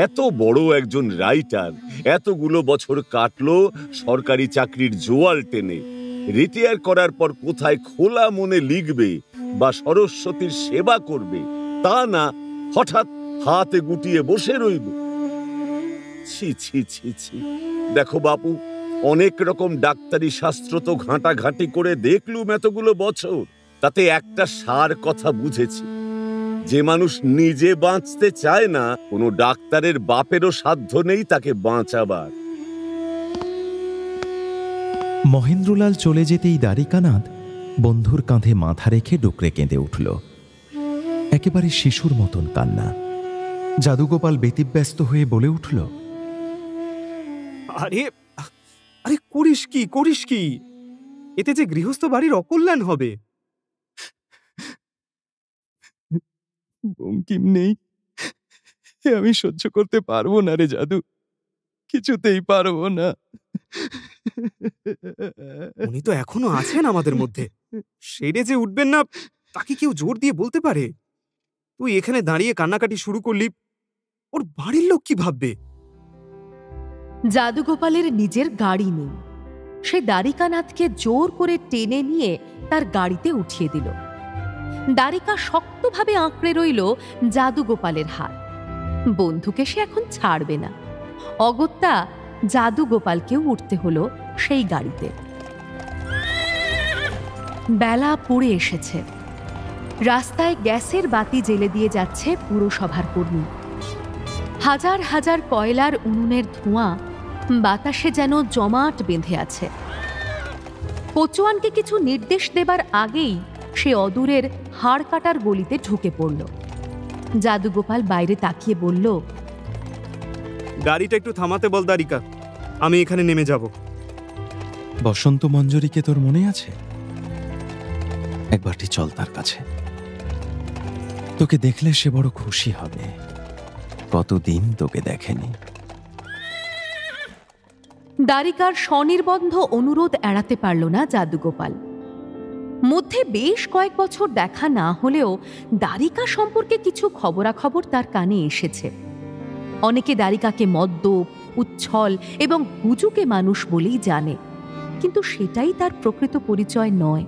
এত বড় একজন রাইটার এতগুলো বছর কাটলো সরকারি চাকরির জোয়াল টেনে, রিটায়ার করার পর কোথায় খোলা মনে লিখবে বা সরস্বতীর সেবা করবে তা না, হঠাৎ হাতে গুটিয়ে বসে রইল। ছি ছি ছি ছি। দেখো বাপু, অনেক রকম ডাক্তারি শাস্ত্র তো ঘাঁটাঘাঁটি করে দেখলুম এতগুলো বছর, তাতে একটা সার কথা বুঝেছি, যে মানুষ নিজে বাঁচতে চায় না, কোনো ডাক্তারের বাপেরও সাধ্য নেই তাকে বাঁচাবার। মহেন্দ্রলাল চলে যেতেই দ্বারিকানাথ বন্ধুর কাঁধে মাথা রেখে ডুকরে কেঁদে উঠল। একেবারে শিশুর মতন কান্না। জাদুগোপাল ব্যতিব্যস্ত হয়ে বলে উঠল, আরে আরে করিস কি? এতে যে গৃহস্থ বাড়ির অকল্যাণ হবে। বঙ্কিম নেই, আমি সহ্য করতে পারবো না রে জাদু, কিছুতেই পারবো না। উনি তো এখনো আছেন আমাদের মধ্যে, সেরে যে উঠবেন না তাকে কেউ জোর দিয়ে বলতে পারে? তুই এখানে দাঁড়িয়ে কান্নাকাটি শুরু করলি, ওর বাড়ির লোক কি ভাববে? জাদুগোপালের নিজের গাড়ি নেই। সে দ্বারিকানাথকে জোর করে টেনে নিয়ে তার গাড়িতে উঠিয়ে দিল। দ্বারিকা শক্তভাবে আঁকড়ে রইল জাদুগোপালের হাত। বন্ধুকে সে এখন ছাড়বে না। অগত্যা জাদুগোপালকেও উঠতে হলো সেই গাড়িতে। বেলা পড়ে এসেছে। রাস্তায় গ্যাসের বাতি জ্বেলে দিয়ে যাচ্ছে পুরসভার কর্মী। হাজার হাজার কয়লার উনুনের ধোঁয়া বাতাসে যেন জমাট বেঁধে আছে। কচুয়ানকে কিছু নির্দেশ দেবার আগেই সে অদূরের হাড় কাটার গলিতে ঢুকে পড়ল। জাদুগোপাল বাইরে তাকিয়ে বলল, গাড়িটা একটু থামাতে বল দ্বারিকা, আমি এখানে নেমে যাব। বসন্ত মঞ্জরীকে তোর মনে আছে? একবারটি চল তার কাছে, তোকে দেখলে সে বড় খুশি হবে। কতদিন তোকে দেখেনি। দ্বারিকার স্বনির্বন্ধ অনুরোধ এড়াতে পারল না জাদুগোপাল। মধ্যে বেশ কয়েক বছর দেখা না হলেও দ্বারিকা সম্পর্কে কিছু খবরাখবর তার কানে এসেছে। অনেকে দ্বারিকাকে মদ্যপ, উচ্ছল এবং হুজুকে মানুষ বলেই জানে, কিন্তু সেটাই তার প্রকৃত পরিচয় নয়।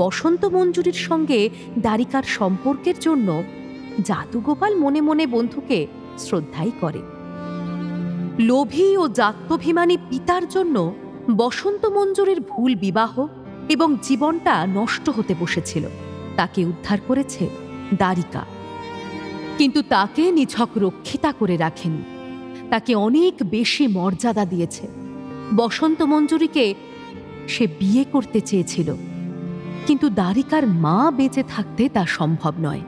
বসন্ত মঞ্জুরির সঙ্গে দ্বারিকার সম্পর্কের জন্য জাদুগোপাল মনে মনে বন্ধুকে শ্রদ্ধাই করে। লোভী ও জাত্যভিমানী পিতার জন্য বসন্ত মঞ্জুরির ভুল বিবাহ এবং জীবনটা নষ্ট হতে বসেছিল। তাকে উদ্ধার করেছে দ্বারিকা, কিন্তু তাকে নিছক রক্ষিতা করে রাখেনি, তাকে অনেক বেশি মর্যাদা দিয়েছে। বসন্ত মঞ্জুরিকে সে বিয়ে করতে চেয়েছিল, কিন্তু দ্বারিকার মা বেঁচে থাকতে তা সম্ভব নয়।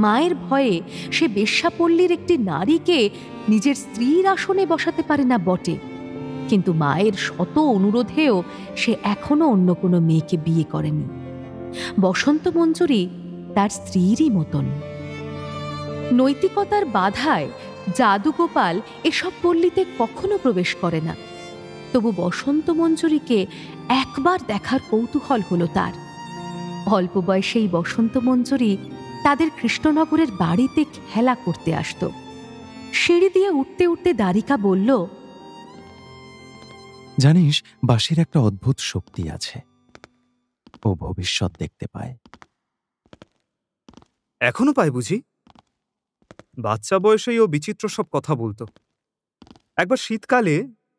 মায়ের ভয়ে সে বেশ্যাপল্লীর একটি নারীকে নিজের স্ত্রীর আসনে বসাতে পারে না বটে, কিন্তু মায়ের শত অনুরোধেও সে এখনো অন্য কোনো মেয়েকে বিয়ে করেনি। বসন্ত মঞ্জুরি তার স্ত্রীরই মতন। নৈতিকতার বাধায় জাদুগোপাল এসব পল্লীতে কখনো প্রবেশ করে না, তবু বসন্ত মঞ্জুরিকে একবার দেখার কৌতূহল হলো তার। অল্প বয়সেই বসন্ত মঞ্জুরি তাদের কৃষ্ণনগরের বাড়িতে খেলা করতে আসত। সিঁড়ি দিয়ে উঠতে উঠতে দ্বারিকা বলল, জানিস, বাঁশির একটা অদ্ভুত শক্তি আছে, ও ভবিষ্যৎ দেখতে পায়। এখনো পায় বুঝি? বাচ্চা বয়সেই ও বিচিত্র সব কথা বলতো। একবার শীতকালে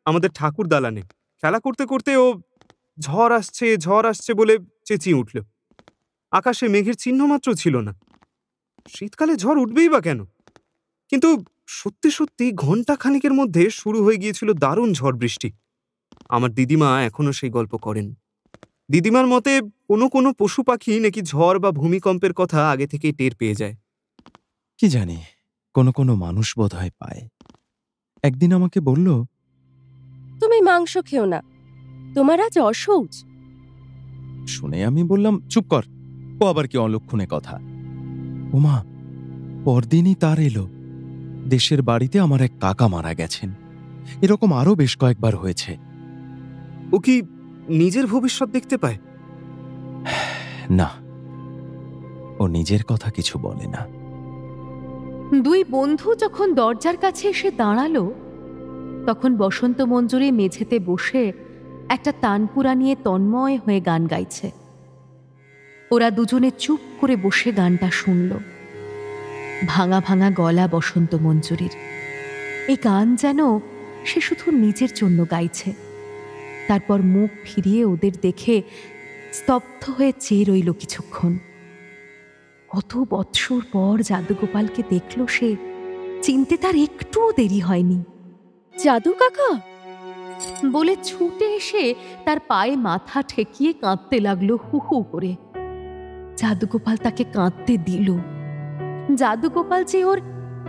আমাদের ঠাকুর দালানে খেলা করতে করতে ও ঝড় আসছে বলে চেঁচিয়ে উঠল। আকাশে মেঘের চিহ্ন মাত্র ছিল না। শীতকালে ঝড় উঠবেই বা কেন? কিন্তু সত্যি সত্যি ঘণ্টা খানিকের মধ্যে শুরু হয়ে গিয়েছিল দারুণ ঝড় বৃষ্টি। আমার দিদিমা এখনো সেই গল্প করেন। দিদিমার মতে কোনো কোনো পশু পাখি নাকি ঝড় বা ভূমিকম্পের কথা আগে থেকেই টের পেয়ে যায়। কি জানি, কোনো কোনো মানুষ বোধহয় পায়। একদিন আমাকে বলল, তুমি মাংস খেও না, তোমার আজ অসৌচ। শুনে আমি বললাম, চুপ কর, ও আবার কি অলক্ষণে কথা। ওমা, পরদিনই তার এলো। দেশের বাড়িতে আমার এক কাকা মারা গেছেন। এরকম আরো বেশ কয়েকবার হয়েছে। ও কি নিজের ভবিষ্যৎ দেখতে পায়? না, ও নিজের কথা কিছু বলে না। দুই বন্ধু যখন দরজার কাছে এসে দাঁড়ালো, তখন বসন্ত মঞ্জুরি মেঝেতে বসে একটা তানপুরা নিয়ে তন্ময় হয়ে গান গাইছে। ওরা দুজনে চুপ করে বসে গানটা শুনল। ভাঙা ভাঙা গলা বসন্ত মঞ্জুরির। এই গান যেন সে শুধু নিজের জন্য গাইছে। তারপর মুখ ফিরিয়ে ওদের দেখে স্তব্ধ হয়ে চেয়ে রইল কিছুক্ষণ। কত বৎসর পর জাদুগোপালকে দেখল সে, চিনতে তার একটুও দেরি হয়নি। জাদু কাকা বলে ছুটে এসে তার পায়ে মাথা ঠেকিয়ে কাঁদতে লাগলো হু হু করে। জাদুগোপাল তাকে কাঁদতে দিল। জাদুগোপাল যে ওর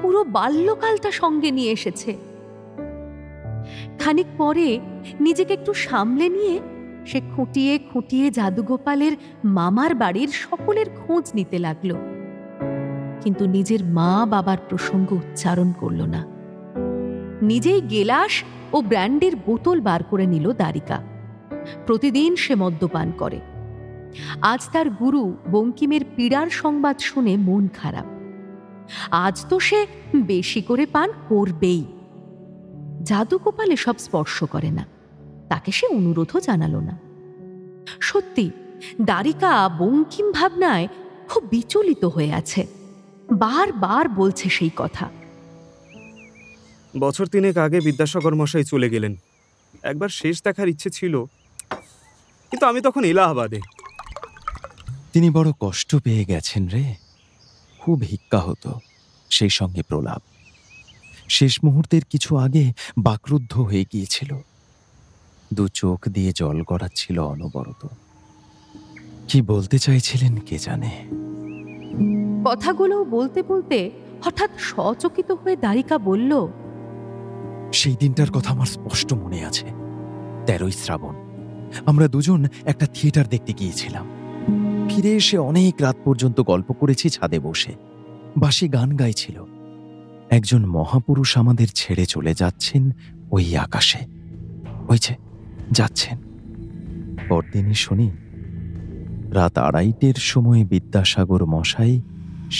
পুরো বাল্যকালটা সঙ্গে নিয়ে এসেছে। খানিক পরে নিজেকে একটু সামলে নিয়ে সে খুঁটিয়ে খুঁটিয়ে জাদুগোপালের মামার বাড়ির সকলের খোঁজ নিতে লাগল, কিন্তু নিজের মা বাবার প্রসঙ্গ উচ্চারণ করল না। নিজেই গেলাস ও ব্র্যান্ডের বোতল বার করে নিল দ্বারিকা। প্রতিদিন সে মদ্যপান করে। আজ তার গুরু বঙ্কিমের পীড়ার সংবাদ শুনে মন খারাপ। আজ তো সে বেশি করে পান করবেই। জাদুগোপাল এসব স্পর্শ করে না, তাকে সে অনুরোধও জানালো না। সত্যি দ্বারিকা বঙ্কিম ভাবনায় খুব বিচলিত হয়ে আছে। বারবার বলছে সেই কথা। বছর 3 আগে বিদ্যাসাগর মশাই চলে গেলেন। একবার শেষ দেখার ইচ্ছে ছিল, কিন্তু আমি তখন এলাহাবাদে। তিনি বড় কষ্ট পেয়ে গেছেন রে। খুব হিক্কা হতো, সেই সঙ্গে প্রলাপ। শেষ মুহূর্তের কিছু আগে বাকরুদ্ধ হয়ে গিয়েছিল। দু চোখ দিয়ে জল গড়াচ্ছিল অনবরত। কি বলতে চাইছিলেন কে জানে। কথাগুলো বলতে বলতে হঠাৎ সচকিত হয়ে দ্বারিকা বলল, সেই দিনটার কথা আমার স্পষ্ট মনে আছে। 13ই শ্রাবণ আমরা দুজন একটা থিয়েটার দেখতে গিয়েছিলাম। ফিরে এসে অনেক রাত পর্যন্ত গল্প করেছি ছাদে বসে। বাঁশি গান গাইছিল। একজন মহাপুরুষ আমাদের ছেড়ে চলে যাচ্ছেন ওই আকাশে। ওই যে যাচ্ছেন। পরদিনই শুনি রাত 2:30টার সময় বিদ্যাসাগর মশাই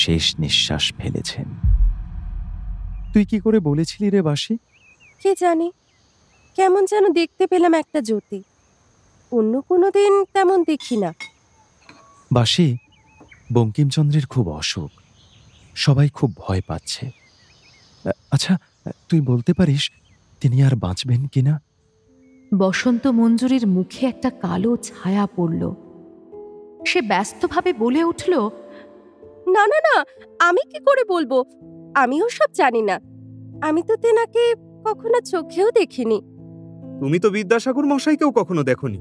শেষ নিঃশ্বাস ফেলেছেন। তুই কি করে বলেছিলি রে বাঁশি? কে জানে, কেমন যেন দেখতে পেলাম একটা জ্যোতি। অন্য কোনো দিন তেমন দেখি না। বাঁশি, বঙ্কিমচন্দ্রের খুব অসুখ। সবাই খুব ভয় পাচ্ছে। আচ্ছা, তুই বলতে পারিস তিনি আর বাঁচবেন কিনা? বসন্ত মঞ্জুরির মুখে একটা কালো ছায়া পড়ল। সে ব্যস্তভাবে বলে উঠল, না না না, আমি কি করে বলবো? আমিও সব জানি না। আমি তো তেনাকে কখনো চোখেও দেখিনি। তুমি তো বিদ্যাসাগর মশাইকেও কখনো দেখোনি।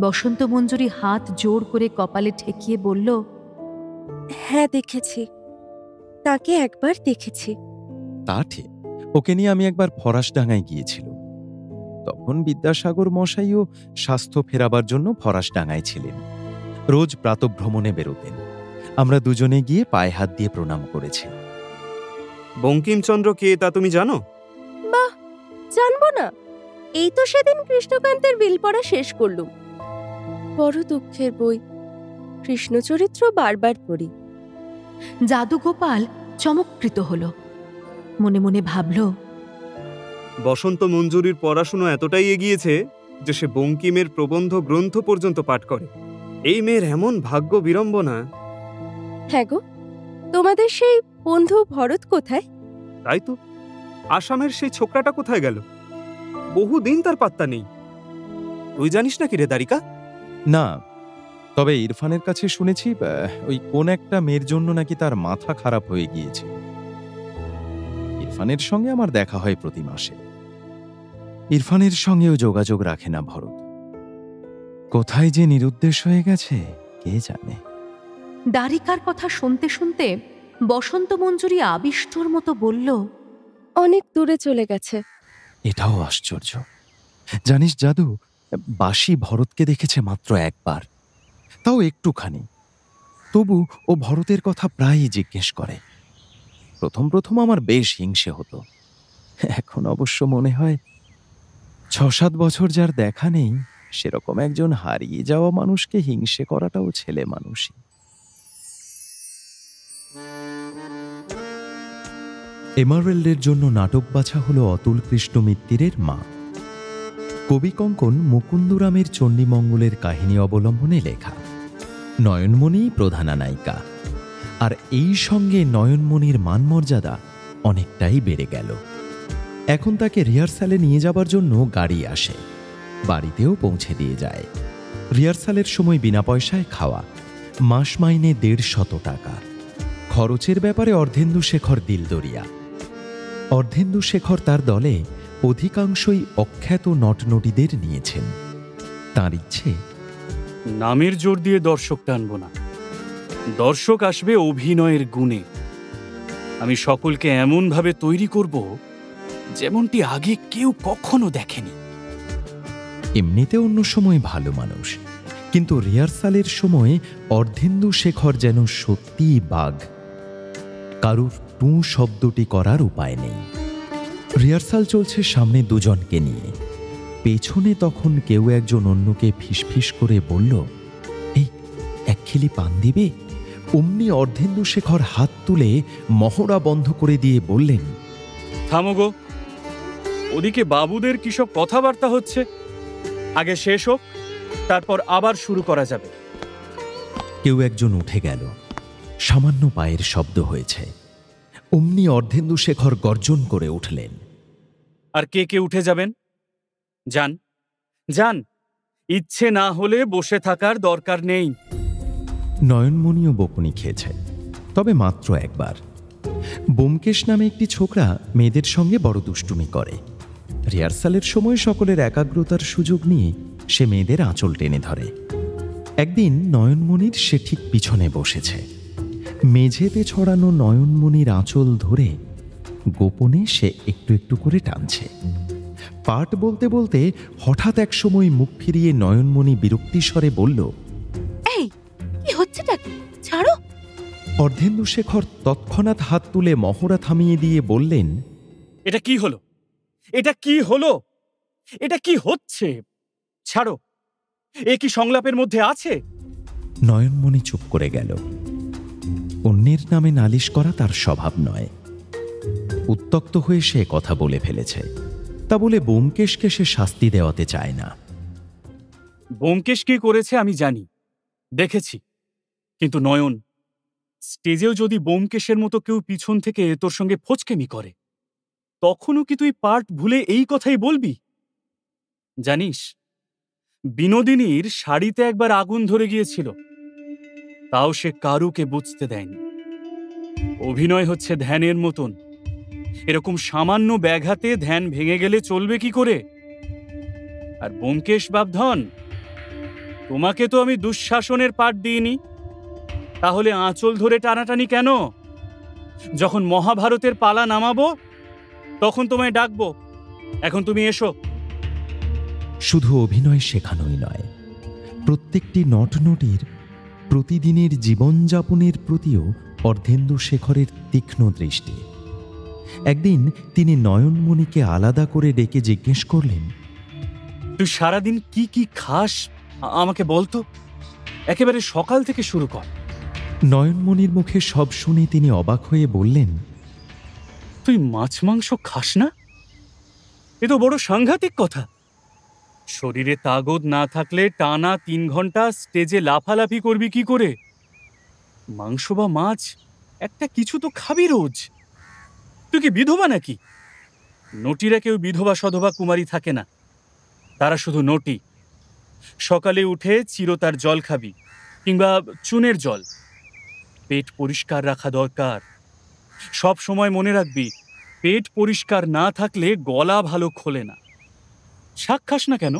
বসন্ত মঞ্জুরি হাত জোর করে কপালে ঠেকিয়ে বলল, হ্যাঁ দেখেছি, তাকে একবার দেখেছি। তা ঠিক। ওকে নিয়ে আমি একবার ফরাসডাঙ্গায় গিয়েছিল। তখন বিদ্যাসাগর মশাইও স্বাস্থ্য ফেরাবার জন্য ফরাসডাঙ্গায় ছিলেন। রোজ প্রাতঃভ্রমণে বেরোতেন। আমরা দুজনে গিয়ে পায়ে হাত দিয়ে প্রণাম করেছি। বঙ্কিমচন্দ্র কে তা তুমি জানো? বাহ, জানবো না। এই তো সেদিন কৃষ্ণকান্তের বিল পড়া শেষ করলুম। বড় দুঃখের বই। কৃষ্ণচরিত্র বারবার পড়ি। জাদুগোপাল চমৎকৃত হল। মনে মনে ভাবল, বসন্ত মঞ্জুরির পড়াশুনো এতটাই এগিয়েছে যে সে বঙ্কিমের প্রবন্ধ গ্রন্থ পর্যন্ত পাঠ করে। এই মেয়ের এমন ভাগ্য বিড়ম্বনা। হ্যাঁ গো, তোমাদের সেই বন্ধু ভরত কোথায়? তাই তো, আসামের সেই ছোকরাটা কোথায় গেল? বহুদিন তার পাত্তা নেই। তুই জানিস না কি রে দ্বারিকা? না, তবে ইরফানের কাছে শুনেছি ওই কোন একটা মেয়ের জন্য নাকি তার মাথা খারাপ হয়ে গিয়েছে। ইরফানের সঙ্গে আমার দেখা হয় প্রতি মাসে। ইরফানের সঙ্গেও যোগাযোগ রাখে না ভরত। কোথায় যে নিরুদ্দেশ হয়ে গেছে কে জানে। দ্বারিকার কথা শুনতে শুনতে বসন্ত মঞ্জুরি আবিষ্টর মতো বলল, অনেক দূরে চলে গেছে। এটাও আশ্চর্য। জানিস জাদু, বাসি ভরতকে দেখেছে মাত্র একবার, তাও একটুখানি। তবু ও ভরতের কথা প্রায়ই জিজ্ঞেস করে। প্রথম প্রথম আমার বেশ হিংসে হতো, এখন অবশ্য মনে হয় ৬-৭ বছর যার দেখা নেই, সেরকম একজন হারিয়ে যাওয়া মানুষকে হিংসে করাটাও ছেলে মানুষই। এমারেল্ডের জন্য নাটক বাছা হলো অতুল কৃষ্ণ মিত্তিরের মা। কবি কঙ্কন মুকুন্দরামের চণ্ডীমঙ্গলের কাহিনী অবলম্বনে লেখা। নয়নমণি প্রধানা নায়িকা, আর এই সঙ্গে নয়নমণির মানমর্যাদা অনেকটাই বেড়ে গেল। এখন তাকে রিহার্সালে নিয়ে যাবার জন্য গাড়ি আসে, বাড়িতেও পৌঁছে দিয়ে যায়। রিহার্সালের সময় বিনা পয়সায় খাওয়া, মাস মাইনে ১৫০ টাকা। খরচের ব্যাপারে অর্ধেন্দু শেখর দিলদরিয়া। অর্ধেন্দু শেখর তার দলে অধিকাংশই অখ্যাত নটনটিদের নিয়েছেন। তার ইচ্ছে, নামের জোর দিয়ে দর্শক টানব না, দর্শক আসবে অভিনয়ের গুণে। আমি সকলকে এমনভাবে তৈরি করব যেমনটি আগে কেউ কখনো দেখেনি। এমনিতে অন্য সময় ভালো মানুষ, কিন্তু রিহার্সালের সময় অর্ধেন্দু শেখর যেন সত্যিই বাঘ। কারুর টু শব্দটি করার উপায় নেই। রিহার্সাল চলছে সামনে দুজনকে নিয়ে, পেছনে তখন কেউ একজন অন্যকে ফিসফিস করে বলল, এই এক খিলি পান দিবে? অমনি অর্ধেন্দু শেখর হাত তুলে মহড়া বন্ধ করে দিয়ে বললেন, থামো গো, ওদিকে বাবুদের কিসব কথাবার্তা হচ্ছে, আগে শেষ হোক, তারপর আবার শুরু করা যাবে। কেউ একজন উঠে গেল, সামান্য পায়ের শব্দ হয়েছে। অমনি অর্ধেন্দু শেখর গর্জন করে উঠলেন, আর কে কে উঠে যাবেন? যান যান, ইচ্ছে না হলে বসে থাকার দরকার নেই। নয়নমণিও বকুনি খেয়েছে, তবে মাত্র একবার। ব্যোমকেশ নামে একটি ছোকরা মেয়েদের সঙ্গে বড় দুষ্টুমি করে। রিহার্সালের সময় সকলের একাগ্রতার সুযোগ নিয়ে সে মেয়েদের আঁচল টেনে ধরে। একদিন নয়নমণির সে ঠিক পিছনে বসেছে। মেঝেতে ছড়ানো নয়নমণির আঁচল ধরে গোপনে সে একটু একটু করে টানছে। পাঠ বলতে বলতে হঠাৎ এক সময় মুখ ফিরিয়ে নয়নমণি বিরক্তিস্বরে বলল, এই কি হচ্ছেটা কি? ছাড়ো। অর্ধেন্দু শেখর তৎক্ষণাৎ হাত তুলে মহড়া থামিয়ে দিয়ে বললেন, এটা কি হলো? এটা কি হলো? এটা কি হচ্ছে? ছাড়ো, এ কি সংলাপের মধ্যে আছে? নয়নমণি চুপ করে গেল। অন্যের নামে নালিশ করা তার স্বভাব নয়। উত্তক্ত হয়ে সে কথা বলে ফেলেছে, তা বলে ব্যোমকেশকে সে শাস্তি দেওয়াতে চায় না। ব্যোমকেশ কি করেছে আমি জানি, দেখেছি, কিন্তু নয়ন, স্টেজেও যদি ব্যোমকেশের মতো কেউ পিছন থেকে তোর সঙ্গে ফচকেমি করে, তখনও কি তুই পার্ট ভুলে এই কথাই বলবি? জানিস, বিনোদিনীর শাড়িতে একবার আগুন ধরে গিয়েছিল, তাও সে কারুকে বুঝতে দেয়নি। অভিনয় হচ্ছে ধ্যানের মতন, এরকম সামান্য ব্যাঘাতে ধ্যান ভেঙে গেলে চলবে কি করে? আর ব্যোমকেশ বাপধন, তোমাকে তো আমি দুঃশাসনের পাঠ দিইনি, তাহলে আঁচল ধরে টানাটানি কেন? যখন মহাভারতের পালা নামাবো তখন তোমায় ডাকবো, এখন তুমি এসো। শুধু অভিনয় শেখানোই নয়, প্রত্যেকটি নটনটির প্রতিদিনের জীবনযাপনের প্রতিও অর্ধেন্দু শেখরের তীক্ষ্ণ দৃষ্টি। একদিন তিনি নয়নমণিকে আলাদা করে ডেকে জিজ্ঞেস করলেন, তুই সারাদিন কি কি খাস আমাকে বলতো, একেবারে সকাল থেকে শুরু কর। নয়নমণির মুখে সব শুনে তিনি অবাক হয়ে বললেন, তুই মাছ মাংস খাস না? এ তো বড় সাংঘাতিক কথা। শরীরে তাগদ না থাকলে টানা 3 ঘন্টা স্টেজে লাফালাফি করবি কি করে? মাংস বা মাছ একটা কিছু তো খাবি রোজ। তুই কি বিধবা নাকি? নটিরা কেউ বিধবা সধবা কুমারী থাকে না, তারা শুধু নটি। সকালে উঠে চিরতার জল খাবি, কিংবা চুনের জল। পেট পরিষ্কার রাখা দরকার। সব সময় মনে রাখবি, পেট পরিষ্কার না থাকলে গলা ভালো খোলে না। শাক খাস না কেন?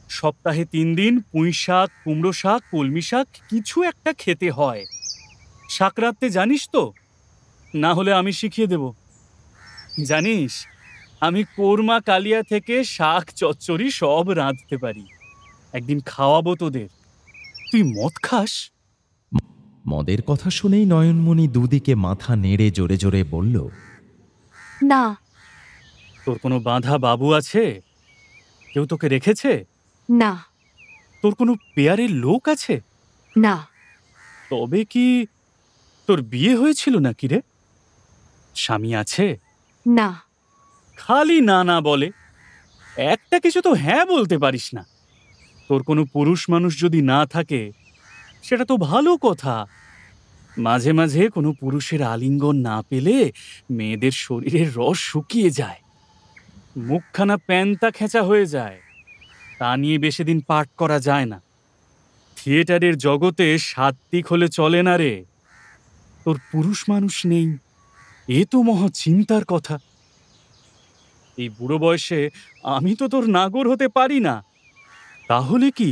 সপ্তাহে 3 দিন পুঁই শাক, কুমড়ো শাক, কলমি শাক কিছু একটা খেতে হয়। শাক রাঁধতে জানিস তো? না হলে আমি শিখিয়ে দেব। জানিস, আমি কোরমা কালিয়া থেকে শাক চচ্চড়ি সব রাঁধতে পারি। একদিন খাওয়াবো তোদের। তুই মদ খাস? মদের কথা শুনেই নয়নমণি দুদিকে মাথা নেড়ে জোরে জোরে বলল, না। তোর কোনো বাঁধা বাবু আছে? কেউ তোকে রেখেছে? না। তোর কোনো পেয়ারের লোক আছে? না। তবে কি তোর বিয়ে হয়েছিল নাকি রে? স্বামী আছে? না। খালি না না বলে, একটা কিছু তো হ্যাঁ বলতে পারিস না। তোর কোনো পুরুষ মানুষ যদি না থাকে সেটা তো ভালো কথা। মাঝে মাঝে কোনো পুরুষের আলিঙ্গন না পেলে মেয়েদের শরীরের রস শুকিয়ে যায়, মুখখানা প্যান্তা খেঁচা হয়ে যায়। তা নিয়ে বেশি দিন পাঠ করা যায় না। থিয়েটারের জগতে সাত্ত্বিক হলে চলে না রে। তোর পুরুষ মানুষ নেই, এ তো মহা চিন্তার কথা। এই বুড়ো বয়সে আমি তো তোর নাগর হতে পারি না। তাহলে কি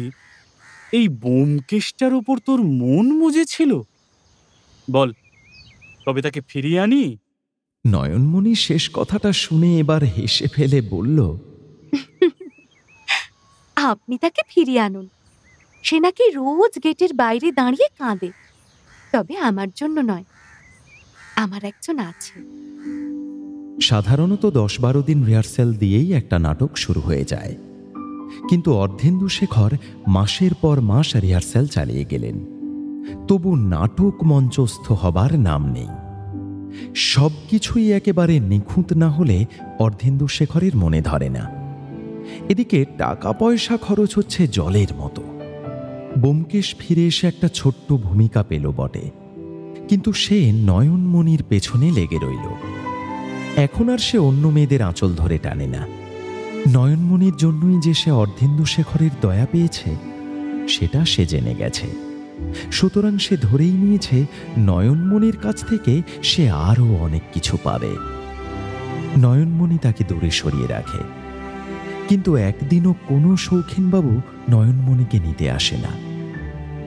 এই ব্যোমকেশটার উপর তোর মন মজেছিল? বল, তবে তাকে ফিরিয়ে আনি? নয়নমণি শেষ কথাটা শুনে এবার হেসে ফেলে বলল, আপনি তাকে ফিরিয়ে আনুন। সে নাকি রোজ গেটের বাইরে দাঁড়িয়ে কাঁদে। তবে আমার জন্য নয়, আমার একজন আছে। সাধারণত 10-12 দিন রিহার্সেল দিয়েই একটা নাটক শুরু হয়ে যায়, কিন্তু অর্ধেন্দুশেখর মাসের পর মাস রিহার্সেল চালিয়ে গেলেন। তবু নাটক মঞ্চস্থ হবার নাম নেই। সবকিছুই একেবারে নিখুঁত না হলে অর্ধেন্দুশেখরের মনে ধরে না। এদিকে টাকা পয়সা খরচ হচ্ছে জলের মতো। ব্যোমকেশ ফিরে এসে একটা ছোট্ট ভূমিকা পেল বটে, কিন্তু সে নয়নমণির পেছনে লেগে রইল। এখন আর সে অন্য মেয়েদের আঁচল ধরে টানে না। নয়নমণির জন্যই যে সে অর্ধেন্দুশেখরের দয়া পেয়েছে সেটা সে জেনে গেছে। সুতরাং সে ধরেই নিয়েছে নয়নমণির কাছ থেকে সে আরও অনেক কিছু পাবে। নয়নমণি তাকে দূরে সরিয়ে রাখে, কিন্তু একদিনও কোনো শৌখিনবাবু নয়নমণিকে নিতে আসে না।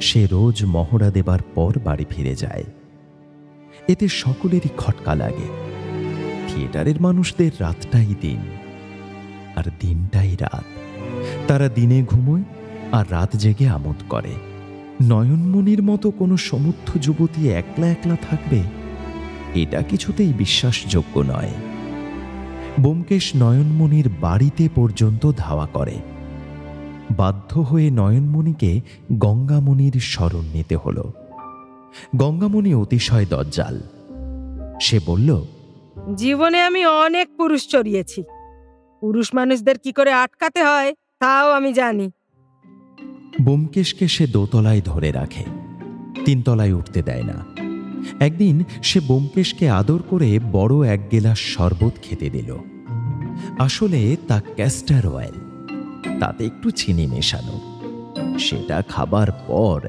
সে রোজ মহড়া দেবার পর বাড়ি ফিরে যায়। এতে সকলেরই খটকা লাগে। থিয়েটারের মানুষদের রাতটাই দিন আর দিনটাই রাত। তারা দিনে ঘুমোয় আর রাত জেগে আমোদ করে। নয়নমণির মতো কোনো সমুদ্ধ যুবতী একলা একলা থাকবে, এটা কিছুতেই বিশ্বাসযোগ্য নয়। ব্যোমকেশ নয়নমণির বাড়িতে পর্যন্ত ধাওয়া করে। বাধ্য হয়ে নয়নমণিকে গঙ্গামণির শরণ নিতে হল। গঙ্গামণি অতিশয় দজ্জাল। সে বলল, জীবনে আমি অনেক পুরুষ চড়িয়েছি, পুরুষ মানুষদের কি করে আটকাতে হয় তাও আমি জানি। ব্যোমকেশকে সে দোতলায় ধরে রাখে, 3 তলায় উঠতে দেয় না। একদিন সে ব্যোমকেশকে আদর করে বড় 1 গেলাস শরবত খেতে দিল। আসলে তা ক্যাস্টার অয়েল, তাতে একটু চিনি মেশানো। সেটা খাবার পর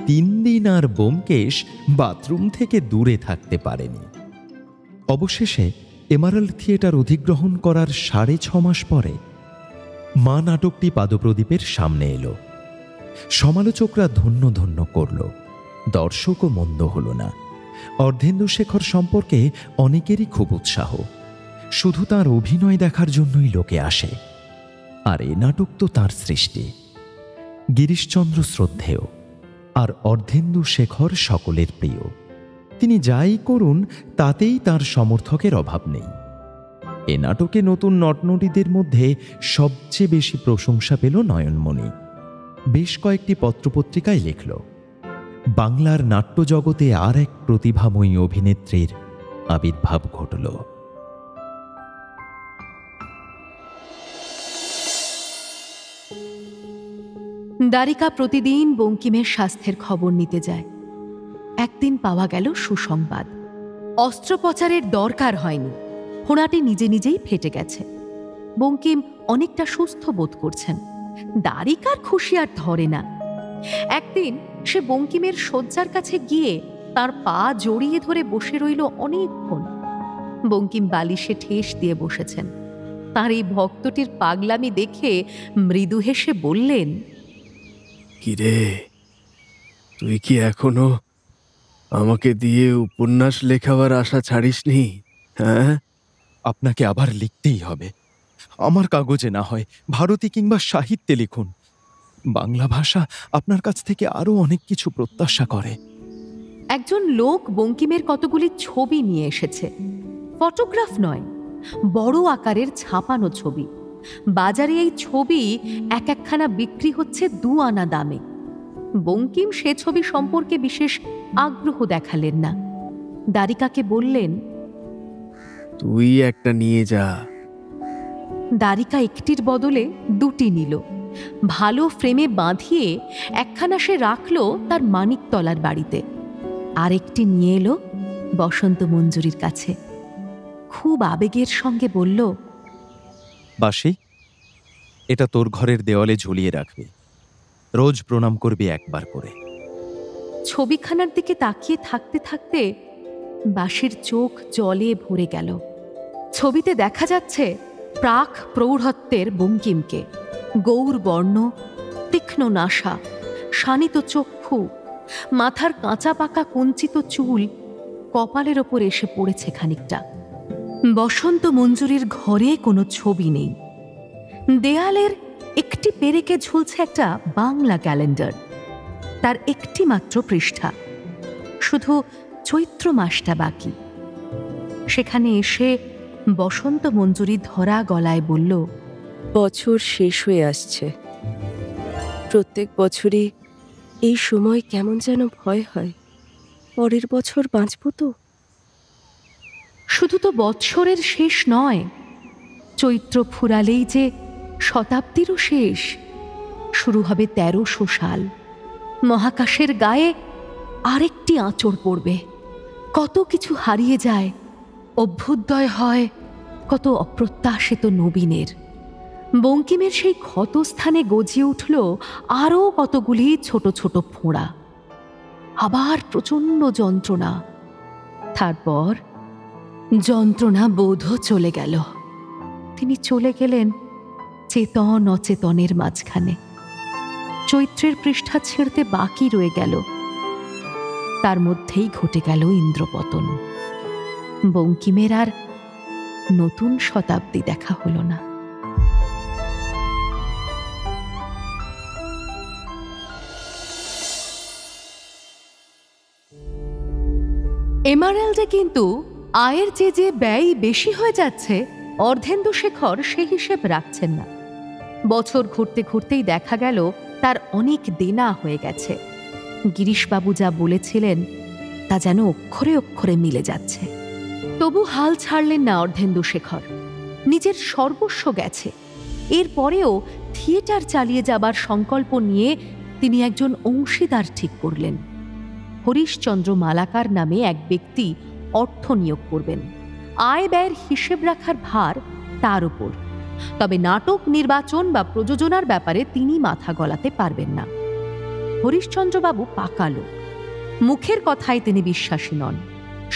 3 দিন আর ব্যোমকেশ বাথরুম থেকে দূরে থাকতে পারেনি। অবশেষে এমারাল্ড থিয়েটার অধিগ্রহণ করার 6.5 মাস পরে মা নাটকটি পাদপ্রদীপের সামনে এলো। সমালোচকরা ধন্য ধন্য করল, দর্শকও মন্দ হল না। অর্ধেন্দুশেখর সম্পর্কে অনেকেরই খুব উৎসাহ। শুধু তার অভিনয় দেখার জন্যই লোকে আসে। আর এ নাটক তো তাঁর সৃষ্টি। গিরিশচন্দ্র শ্রদ্ধেয়, আর অর্ধেন্দুশেখর সকলের প্রিয়। তিনি যাই করুন তাতেই তার সমর্থকের অভাব নেই। এ নাটকে নতুন নটনটীদের মধ্যে সবচেয়ে বেশি প্রশংসা পেল নয়নমণি। বেশ কয়েকটি পত্রপত্রিকায় লিখল, বাংলার নাট্যজগতে আর এক প্রতিভাময়ী অভিনেত্রীর আবির্ভাব ঘটল। দ্বারিকা প্রতিদিন বঙ্কিমের স্বাস্থ্যের খবর নিতে যায়। একদিন পাওয়া গেল সুসংবাদ, অস্ত্রোপচারের দরকার হয়নি, ফোঁড়াটি নিজে নিজেই ফেটে গেছে। বঙ্কিম অনেকটা সুস্থ বোধ করছেন। দ্বারিকার খুশি আর ধরে না। একদিন সে বঙ্কিমের শয্যার কাছে গিয়ে তার পা জড়িয়ে ধরে বসে রইল অনেকক্ষণ। বঙ্কিম বালিশে ঠেস দিয়ে বসেছেন। তার এই ভক্তটির পাগলামি দেখে মৃদু হেসে বললেন, কিরে, তুই কি এখনো আমাকে দিয়ে উপন্যাস লেখাবার আশা ছাড়িসনি? হ্যাঁ, আপনাকে আবার লিখতেই হবে। আমার কাগজে না হয় ভারতী কিংবা সাহিত্যে লিখুন। বাংলা ভাষা আপনার কাছ থেকে আরো অনেক কিছু প্রত্যাশা করে। একজন লোক বঙ্কিমের কতগুলি ছবি নিয়ে এসেছে। ফটোগ্রাফ নয়, বড় আকারের ছাপানো ছবি। বাজারে এই ছবি এক একখানা বিক্রি হচ্ছে 2 আনা দামে। বঙ্কিম সে ছবি সম্পর্কে বিশেষ আগ্রহ দেখালেন না। দ্বারিকাকে বললেন, তুই একটা নিয়ে যা। দ্বারিকা একটির বদলে 2টি নিল। ভালো ফ্রেমে বাঁধিয়ে একখানা সে রাখলো তার মানিকতলার বাড়িতে। আরেকটি নিয়ে এলো বসন্ত মঞ্জুরির কাছে। খুব আবেগের সঙ্গে বলল, বাসি, এটা তোর ঘরের দেওয়ালে ঝুলিয়ে রাখবি। রোজ প্রণাম করবি একবার করে। ছবিখানার দিকে তাকিয়ে থাকতে থাকতে বাসির চোখ জলে ভরে গেল। ছবিতে দেখা যাচ্ছে প্রাক প্রৌঢ়ত্বের বঙ্কিমকে। গৌর বর্ণ, তীক্ষ্ণ নাসা, শানিত চক্ষু, মাথার কাঁচা পাকা কুঞ্চিত চুল কপালের ওপর এসে পড়েছে খানিকটা। বসন্ত মঞ্জুরির ঘরে কোনো ছবি নেই। দেয়ালের একটি পেরেকে ঝুলছে একটা বাংলা ক্যালেন্ডার। তার একটি মাত্র পৃষ্ঠা, শুধু চৈত্র মাসটা বাকি। সেখানে এসে বসন্ত মঞ্জুরি ধরা গলায় বলল, বছর শেষ হয়ে আসছে। প্রত্যেক বছরই এই সময় কেমন যেন ভয় হয়, পরের বছর বাঁচব তো। শুধু তো বৎসরের শেষ নয়, চৈত্র ফুরালেই যে শতাব্দীরও শেষ। শুরু হবে 1300 সাল। মহাকাশের গায়ে আরেকটি আঁচড় পড়বে। কত কিছু হারিয়ে যায়, অভ্যুদয় হয় কত অপ্রত্যাশিত নবীনের। বঙ্কিমের সেই ক্ষতস্থানে গজিয়ে উঠল আরও কতগুলি ছোট ছোট ফোঁড়া। আবার প্রচণ্ড যন্ত্রণা। তারপর যন্ত্রণা বোধ চলে গেল। তিনি চলে গেলেন চেতন অচেতনের মাঝখানে। চৈত্রের পৃষ্ঠা ছিঁড়তে বাকি রয়ে গেল। তার মধ্যেই ঘটে গেল ইন্দ্রপতন। বঙ্কিমের আর নতুন শতাব্দী দেখা হলো না। এমারেল্ডে কিন্তু আয়ের যে ব্যয় বেশি হয়ে যাচ্ছে, অর্ধেন্দু শেখর সে হিসেব রাখছেন না। বছর ঘুরতে ঘুরতেই দেখা গেল তার অনেক দেনা হয়ে গেছে। গিরিশবাবু যা বলেছিলেন তা যেন অক্ষরে অক্ষরে মিলে যাচ্ছে। তবু হাল ছাড়লেন না অর্ধেন্দু শেখর। নিজের সর্বস্ব গেছে, এরপরেও থিয়েটার চালিয়ে যাবার সংকল্প নিয়ে তিনি একজন অংশীদার ঠিক করলেন। হরিশচন্দ্র মালাকার নামে এক ব্যক্তি অর্থ নিয়োগ করবেন। আয় ব্যয়ের হিসেব রাখার ভার তার উপর। তবে নাটক নির্বাচন বা প্রযোজনার ব্যাপারে তিনি মাথা গলাতে পারবেন না। হরিশচন্দ্রবাবু পাকা লোক, মুখের কথায় তিনি বিশ্বাসী নন।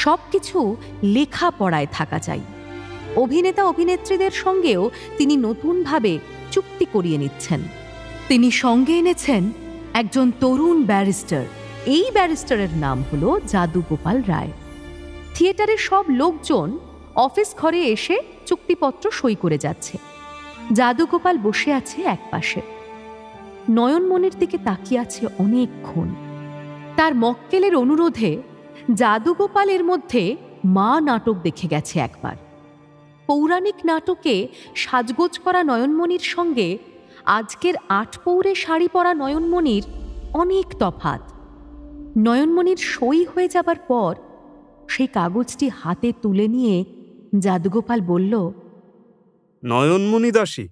সবকিছু লেখাপড়ায় থাকা চাই। অভিনেতা অভিনেত্রীদের সঙ্গেও তিনি নতুনভাবে চুক্তি করিয়ে নিচ্ছেন। তিনি সঙ্গে এনেছেন একজন তরুণ ব্যারিস্টার। এই ব্যারিস্টারের নাম হলো যাদুগোপাল রায়। থিয়েটারের সব লোকজন অফিস ঘরে এসে চুক্তিপত্র সই করে যাচ্ছে। যাদুগোপাল বসে আছে একপাশে, নয়নমণির দিকে তাকিয়ে আছে অনেকক্ষণ। তার মক্কেলের অনুরোধে যাদুগোপালের মধ্যে মা নাটক দেখে গেছে একবার। পৌরাণিক নাটকে সাজগোজ করা নয়নমণির সঙ্গে আজকের 8 পৌরে শাড়ি পরা নয়নমণির অনেক তফাৎ। নয়নমণির সই হয়ে যাবার পর সেই কাগজটি হাতে তুলে নিয়ে যাদুগোপাল বলল, নয়নমণি দাসী।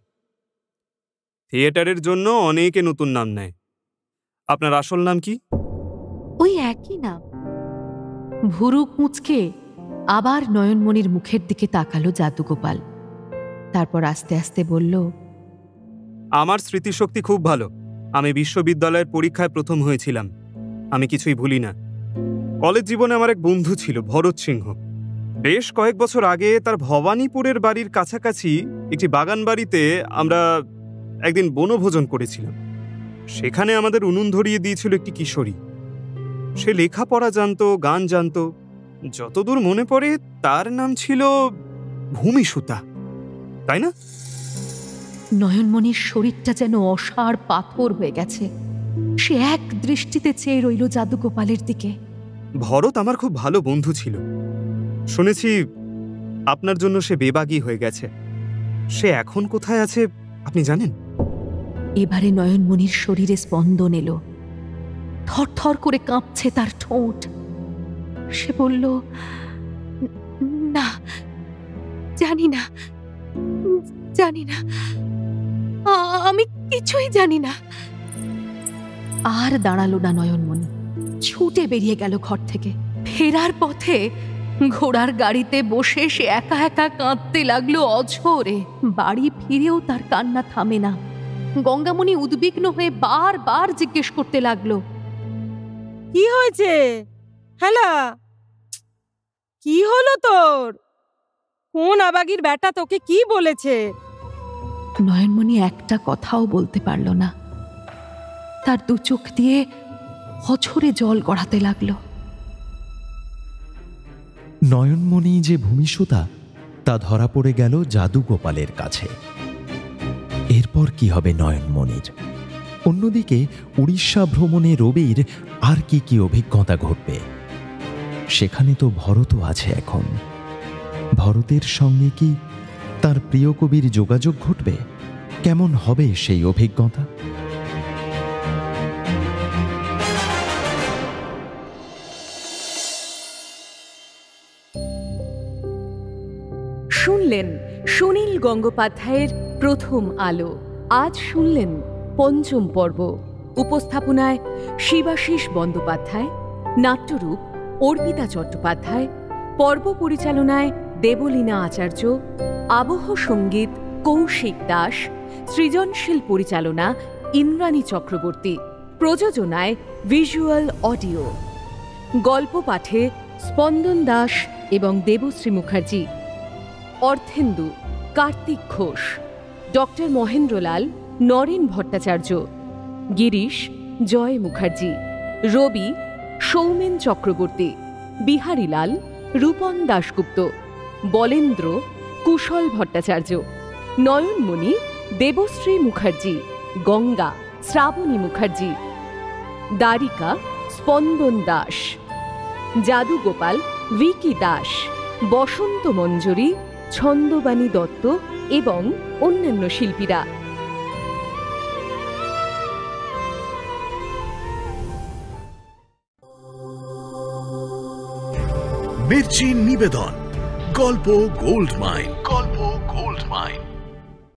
থিয়েটারের জন্য অনেকে নতুন নাম নেয়। আপনার আসল নাম কি? ওই একই নাম। ভুরু কুঁচকে আবার নয়নমণির মুখের দিকে তাকালো যাদুগোপাল। তারপর আস্তে আস্তে বলল, আমার স্মৃতিশক্তি খুব ভালো। আমি বিশ্ববিদ্যালয়ের পরীক্ষায় প্রথম হয়েছিলাম। আমি কিছুই ভুলি না। কলেজ জীবনে আমার এক বন্ধু ছিল, ভরত সিংহ। বেশ কয়েক বছর আগে তার ভবানীপুরের বাড়ির কাছাকাছি একটি বাগান বাড়িতে আমরা একদিন বনভোজন করেছিলাম। সেখানে আমাদের উনুন ধরিয়ে দিয়েছিল একটি কিশোরী। সে লেখাপড়া জানতো, গান জানতো। যতদূর মনে পড়ে তার নাম ছিল ভূমিসুতা, তাই না? নয়নমণির শরীরটা যেন অসাড় পাথর হয়ে গেছে। সে এক দৃষ্টিতে চেয়ে রইল জাদুগোপালের দিকে। ভরত আমার খুব ভালো বন্ধু ছিল। শুনেছি আপনার জন্য সে বেবাগী হয়ে গেছে। সে এখন কোথায় আছে আপনি জানেন? এবারে নয়নমণির শরীরে স্পন্দন এলো। থরথর করে কাঁপছে তার ঠোঁট। সে বলল, না, জানি না, জানি না, আমি কিছুই জানি না। আর দাঁড়ালো না নয়নমণি, ছুটে বেরিয়ে গেল ঘর থেকে। ফেরার পথে ঘোড়ার গাড়িতে বসে সে একা একা কাঁদতে লাগলো অঝোরে। বাড়ি ফিরেও তার কান্না থামে না। গঙ্গামণি উদ্বিগ্ন হয়ে বারবার জিজ্ঞেস করতে লাগলো, কি হয়েছে? হ্যালা, কি হলো তোর? কোন আবাগির বেটা তোকে কি বলেছে? নয়নমণি একটা কথাও বলতে পারল না। তার দু চোখ দিয়ে অঝরে জল গড়াতে লাগলো। নয়নমণি যে ভূমিসুতা তা ধরা পড়ে গেল জাদুগোপালের কাছে। এরপর কি হবে নয়নমণির? অন্যদিকে উড়িষ্যা ভ্রমণে রবির আর কি কি অভিজ্ঞতা ঘটবে? সেখানে তো ভরতও আছে এখন। ভরতের সঙ্গে কি তার প্রিয় কবির যোগাযোগ ঘটবে? কেমন হবে সেই অভিজ্ঞতা? শুনলেন সুনীল গঙ্গোপাধ্যায়ের প্রথম আলো। আজ শুনলেন পঞ্চম পর্ব। উপস্থাপনায় শিবাশিস বন্দ্যোপাধ্যায়, নাট্যরূপ অর্পিতা চট্টোপাধ্যায়, পর্ব পরিচালনায় দেবলীনা আচার্য, আবহ সঙ্গীত কৌশিক দাস, সৃজনশীল পরিচালনা ইন্দ্রাণী চক্রবর্তী, প্রযোজনায় ভিজুয়াল অডিও। গল্প পাঠে স্পন্দন দাস এবং দেবশ্রী মুখার্জি। অর্থেন্দু কার্তিক ঘোষ, ডক্টর মহেন্দ্রলাল নরেন ভট্টাচার্য, গিরিশ জয় মুখার্জি, রবি সৌমেন চক্রবর্তী, বিহারীলাল রূপন দাশগুপ্ত, বলেন্দ্র কুশল ভট্টাচার্য, নয়নমণি দেবশ্রী মুখার্জি, গঙ্গা শ্রাবণী মুখার্জি, দ্বারিকা স্পন্দন দাস, জাদুগোপাল ভিকি দাস, বসন্ত মঞ্জরী ছন্দবাণী দত্ত এবং অন্যান্য শিল্পীরা। মির্চি নিবেদন, গল্প গোল্ড মাইন।